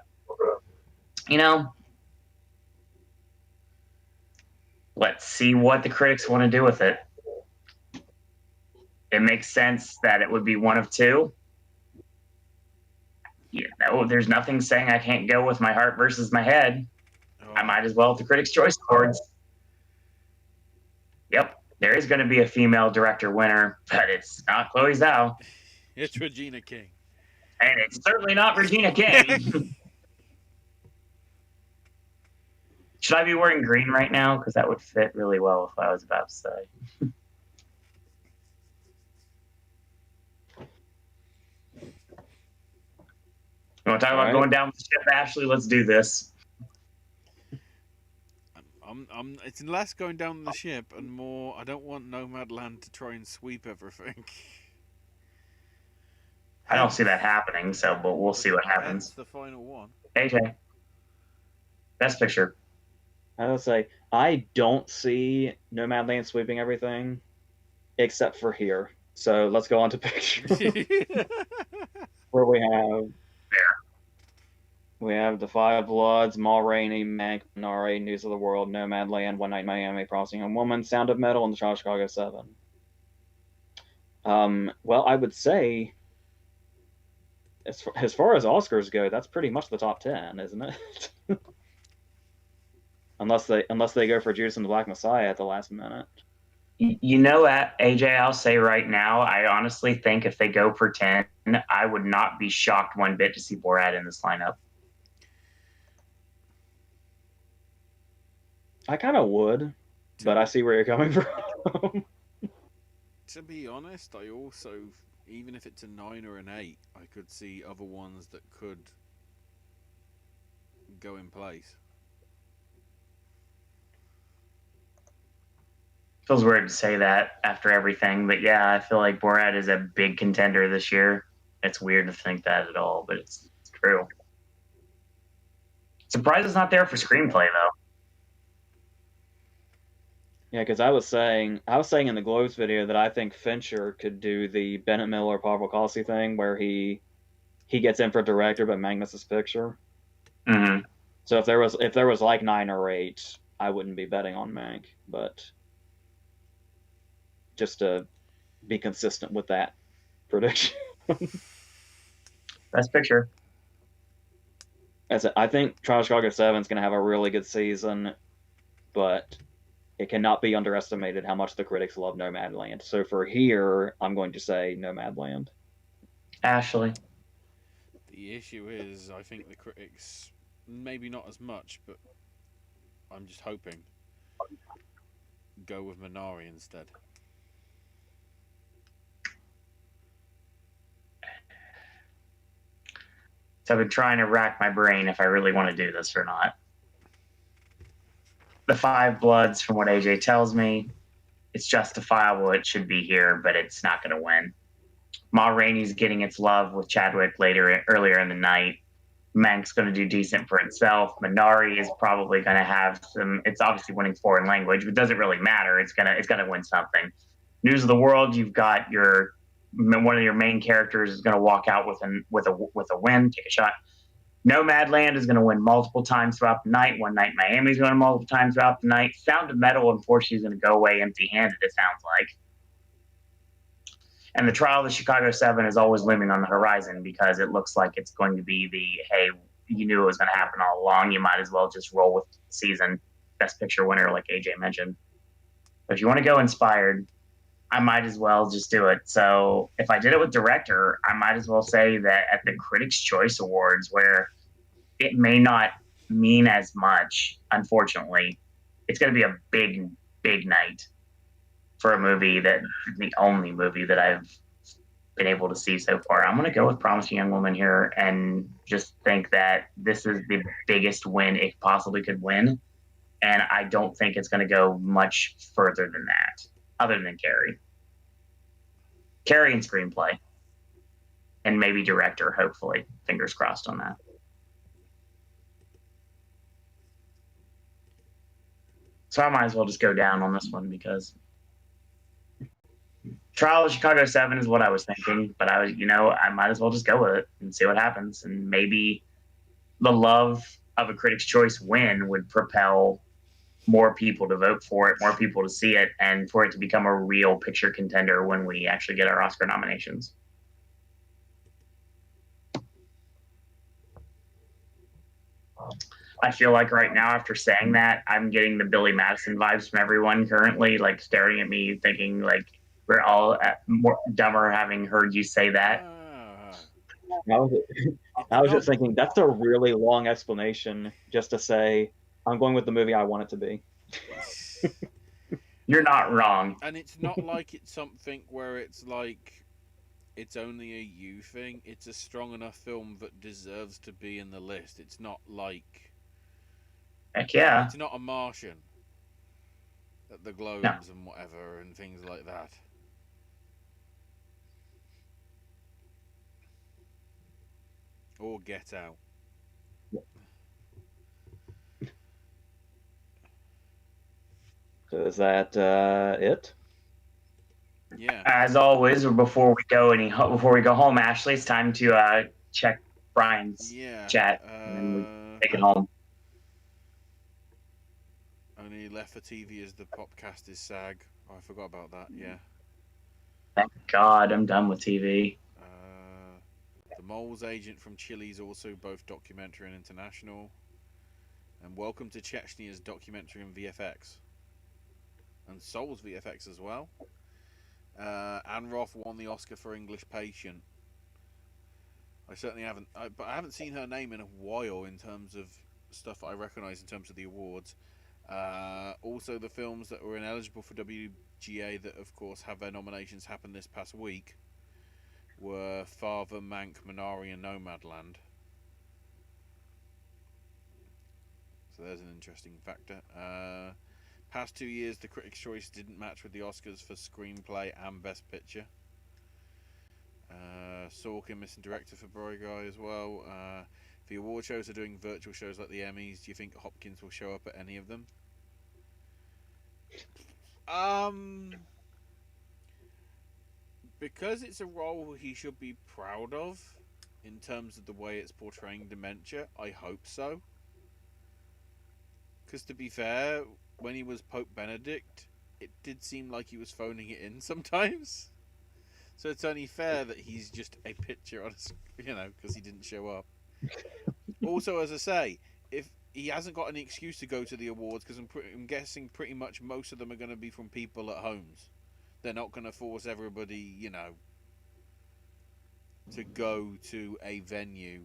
Let's see what the critics want to do with it. It makes sense that it would be one of two. There's nothing saying I can't go with my heart versus my head. I might as well at the Critics' Choice Awards. Yep, there is going to be a female director winner, but it's not Chloe Zhao. It's Regina King. And it's certainly not Regina King. Should I be wearing green right now? Because that would fit really well if I was about to say. You want to talk about going down the ship, Ashley? Let's do this. It's less going down the ship and more. I don't want Nomadland to try and sweep everything. I don't see that happening, but we'll see what happens. The final one. AJ, Best Picture. I would say I don't see Nomadland sweeping everything, except for here. So let's go on to picture. Where we have The Five Bloods, Ma Rainey, Mank, Minari, News of the World, Nomadland, One Night in Miami, Promising Young Woman, Sound of Metal, and The Chicago 7. Well, I would say, as far as Oscars go, that's pretty much the top 10, isn't it? unless they go for Judas and the Black Messiah at the last minute. AJ, I'll say right now, I honestly think if they go for 10, I would not be shocked one bit to see Borat in this lineup. I kind of would, but I see where you're coming from. To be honest, I also, even if it's a 9 or an 8, I could see other ones that could go in place. Feels weird to say that after everything, but yeah, I feel like Borat is a big contender this year. It's weird to think that at all, but it's true. Surprised it's not there for screenplay though. Yeah, because I was saying in the Globes video that I think Fincher could do the Bennett Miller Paul Bukowski thing where he gets in for director but Mank misses picture. Mm-hmm. So if there was like 9 or 8, I wouldn't be betting on Mank, but just to be consistent with that prediction. Best Picture. I think Chicago 7 is going to have a really good season, but it cannot be underestimated how much the critics love Nomadland. So for here, I'm going to say Nomadland. Ashley. The issue is, I think the critics, maybe not as much, but I'm just hoping, go with Minari instead. So I've been trying to rack my brain if I really want to do this or not. The Five Bloods, from what AJ tells me, It's justifiable. It should be here, but it's not going to win. Ma Rainey's getting its love with Chadwick earlier in the night. Mank's going to do decent for itself. Minari is probably going to have some. It's obviously winning foreign language, but it doesn't really matter. It's gonna win something. News of the World. You've got one of your main characters is going to walk out with a win. Take a shot. Nomadland is going to win multiple times throughout the night. One Night Miami is going to win multiple times throughout the night. Sound of Metal, unfortunately, is going to go away empty-handed. It sounds like. And the Trial of the Chicago 7 is always looming on the horizon because it looks like it's going to be hey, you knew it was going to happen all along. You might as well just roll with the season. Best Picture winner, like AJ mentioned. But if you want to go inspired, I might as well just do it. So if I did it with director, I might as well say that at the Critics' Choice Awards, where it may not mean as much, unfortunately, it's going to be a big, big night for a movie that the only movie that I've been able to see so far. I'm going to go with Promising Young Woman here and just think that this is the biggest win it possibly could win. And I don't think it's going to go much further than that, other than Carrie. Carrie and screenplay. And maybe director, hopefully. Fingers crossed on that. So I might as well just go down on this one because Trial of Chicago 7 is what I was thinking, but I might as well just go with it and see what happens. And maybe the love of a Critics' Choice win would propel more people to vote for it, more people to see it, and for it to become a real picture contender when we actually get our Oscar nominations. I feel like right now, after saying that, I'm getting the Billy Madison vibes from everyone currently, like staring at me, thinking like we're all more dumber having heard you say that. I was just thinking that's a really long explanation just to say I'm going with the movie I want it to be. You're not wrong. And it's not like it's something where it's like it's only a you thing. It's a strong enough film that deserves to be in the list. It's not like, heck yeah, it's not a Martian at the Globes and whatever and things like that. Or Get Out. So is that it? Yeah. As always, or before we go home, Ashley, it's time to check Brian's chat and then we take it home. Only left for TV is the Popcast is SAG. Oh, I forgot about that. Yeah. Thank God, I'm done with TV. The Mole's Agent from Chile is also both documentary and international. And Welcome to Chechnya is documentary and VFX. And Soul's VFX as well. Anne Roth won the Oscar for English Patient. I certainly haven't, but I haven't seen her name in a while in terms of stuff I recognise in terms of the awards. Also, the films that were ineligible for WGA that, of course, have their nominations happen this past week were Father, Mank, Minari, and Nomadland. So there's an interesting factor. Past 2 years, the Critics' Choice didn't match with the Oscars for Screenplay and Best Picture. Sorkin missing director for Boy Guy as well. If the award shows are doing virtual shows like the Emmys, do you think Hopkins will show up at any of them? Because it's a role he should be proud of in terms of the way it's portraying dementia, I hope so. Because to be fair, when he was Pope Benedict, it did seem like he was phoning it in sometimes. So it's only fair that he's just a picture on a, because he didn't show up. Also, as I say, if he hasn't got any excuse to go to the awards, because I'm guessing pretty much most of them are going to be from people at homes. They're not going to force everybody, to go to a venue.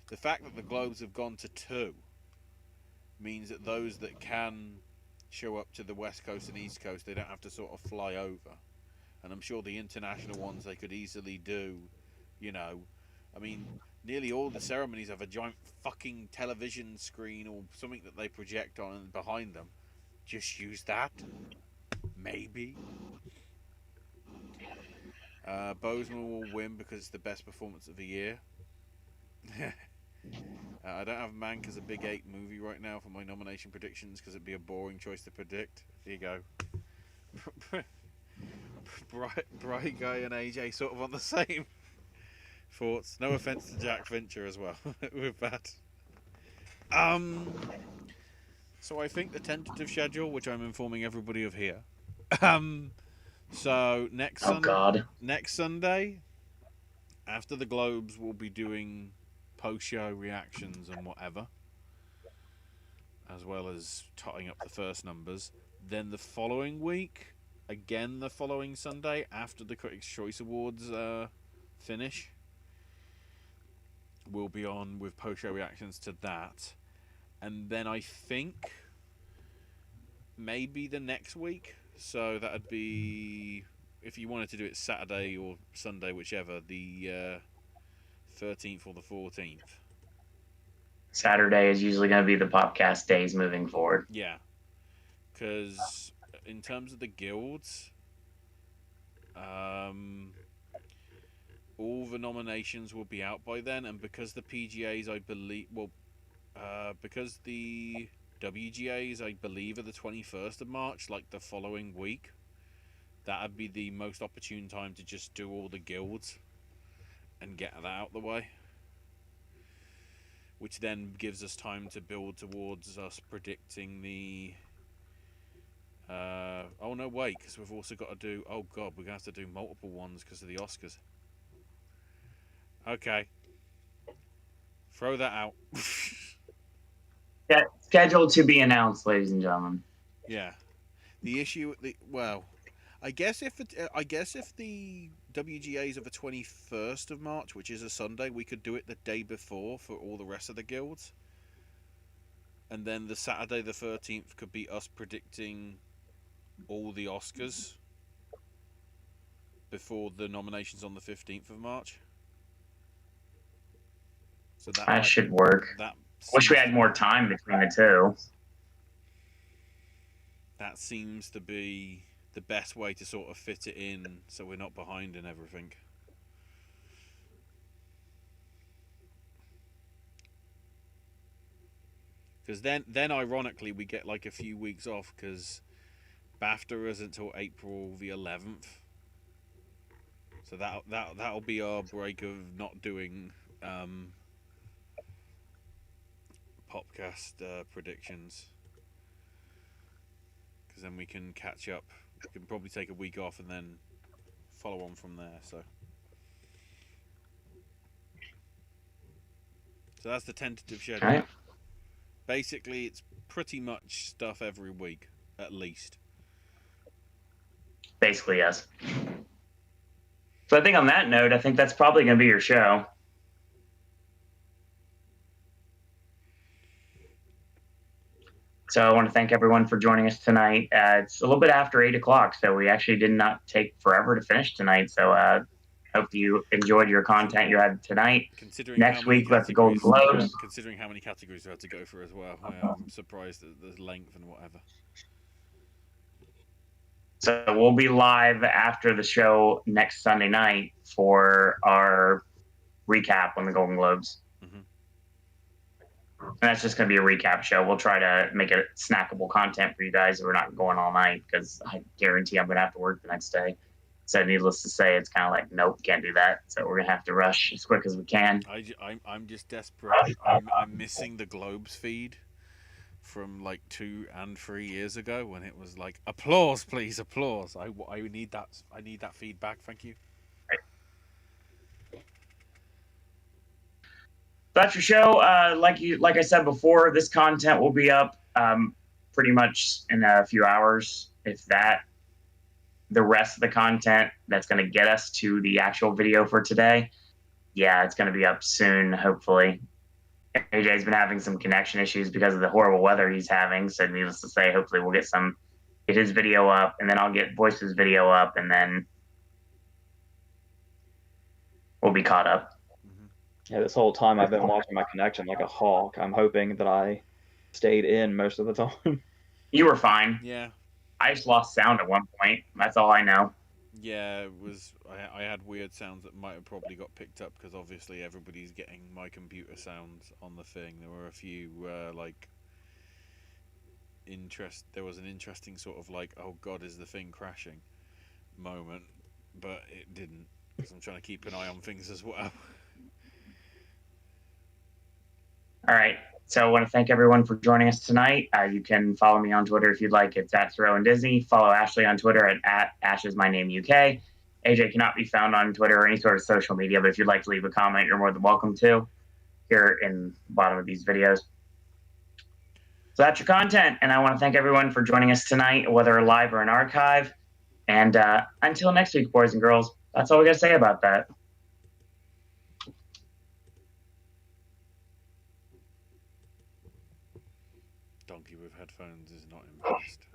The fact that the Globes have gone to 2 means that those that can show up to the West Coast and East Coast, they don't have to sort of fly over. And I'm sure the international ones they could easily do, I mean, nearly all the ceremonies have a giant fucking television screen or something that they project on behind them. Just use that. maybe. Bozeman will win because it's the best performance of the year. I don't have Mank as a Big 8 movie right now for my nomination predictions because it'd be a boring choice to predict. Here you go. Bright Guy and AJ sort of on the same thoughts. No offense to Jack Fincher as well with that. So I think the tentative schedule, which I'm informing everybody of here. So next God. next Sunday, after the Globes, we'll be doing post-show reactions and whatever, as well as totting up the first numbers. Then the following week, again the following Sunday, after the Critics' Choice Awards finish, we'll be on with post-show reactions to that. And then I think maybe the next week, so that'd be, if you wanted to do it Saturday or Sunday, whichever, the 13th or the 14th. Saturday is usually going to be the Popcast days moving forward. Yeah, because in terms of the guilds, all the nominations will be out by then, and because the PGAs, I believe, because the WGAs, I believe, are the 21st of March, like the following week, that'd be the most opportune time to just do all the guilds and get that out the way. Which then gives us time to build towards us predicting the... oh no, wait, because we've also got to do... Oh god, we're going to have to do multiple ones because of the Oscars. Okay. Throw that out. Scheduled to be announced, ladies and gentlemen. Yeah. The issue... well, I guess if the WGAs are the 21st of March, which is a Sunday, we could do it the day before for all the rest of the guilds. And then the Saturday the 13th could be us predicting all the Oscars before the nominations on the 15th of March. So that should work. Wish we had more time between the two. That seems to be the best way to sort of fit it in so we're not behind in everything. Because then ironically we get like a few weeks off because BAFTA is until April the 11th. So that'll be our break of not doing Popcast predictions. Because then we can catch up. We can probably take a week off and then follow on from there. So that's the tentative schedule. All right. Basically, it's pretty much stuff every week, at least. Basically, yes. So I think on that note, I think that's probably going to be your show. So I want to thank everyone for joining us tonight. It's a little bit after 8 o'clock, so we actually did not take forever to finish tonight. So hope you enjoyed your content you had tonight. Next week, we have the Golden Globes. Considering how many categories we had to go through as well, I'm surprised at the length and whatever. So we'll be live after the show next Sunday night for our recap on the Golden Globes. And that's just going to be a recap show. We'll try to make it snackable content for you guys. We're not going all night because I guarantee I'm going to have to work the next day. So needless to say, it's kind of like, nope, can't do that. So we're going to have to rush as quick as we can. I'm just desperate. I'm missing the Globes feed from like 2 and 3 years ago when it was like, applause, please, applause. I need that. I need that feedback. Thank you. That's your show. Like I said before, this content will be up pretty much in a few hours, if that. The rest of the content that's going to get us to the actual video for today, yeah, it's going to be up soon, hopefully. AJ's been having some connection issues because of the horrible weather he's having, so needless to say, hopefully we'll get his video up, and then I'll get Voice's video up, and then we'll be caught up. Yeah, this whole time I've been watching my connection like a hawk. I'm hoping that I stayed in most of the time. You were fine. Yeah. I just lost sound at one point. That's all I know. Yeah, it was. I had weird sounds that might have probably got picked up because obviously everybody's getting my computer sounds on the thing. There were a few like interest. There was an interesting sort of like, oh god, is the thing crashing moment, but it didn't because I'm trying to keep an eye on things as well. All right. So I want to thank everyone for joining us tonight. You can follow me on Twitter if you'd like. It's at Throw and Disney. Follow Ashley on Twitter at AshIsMyNameUK. AJ cannot be found on Twitter or any sort of social media, but if you'd like to leave a comment, you're more than welcome to here in the bottom of these videos. So that's your content. And I want to thank everyone for joining us tonight, whether live or an archive. And until next week, boys and girls, that's all we got to say about that. Donkey with headphones is not impressed.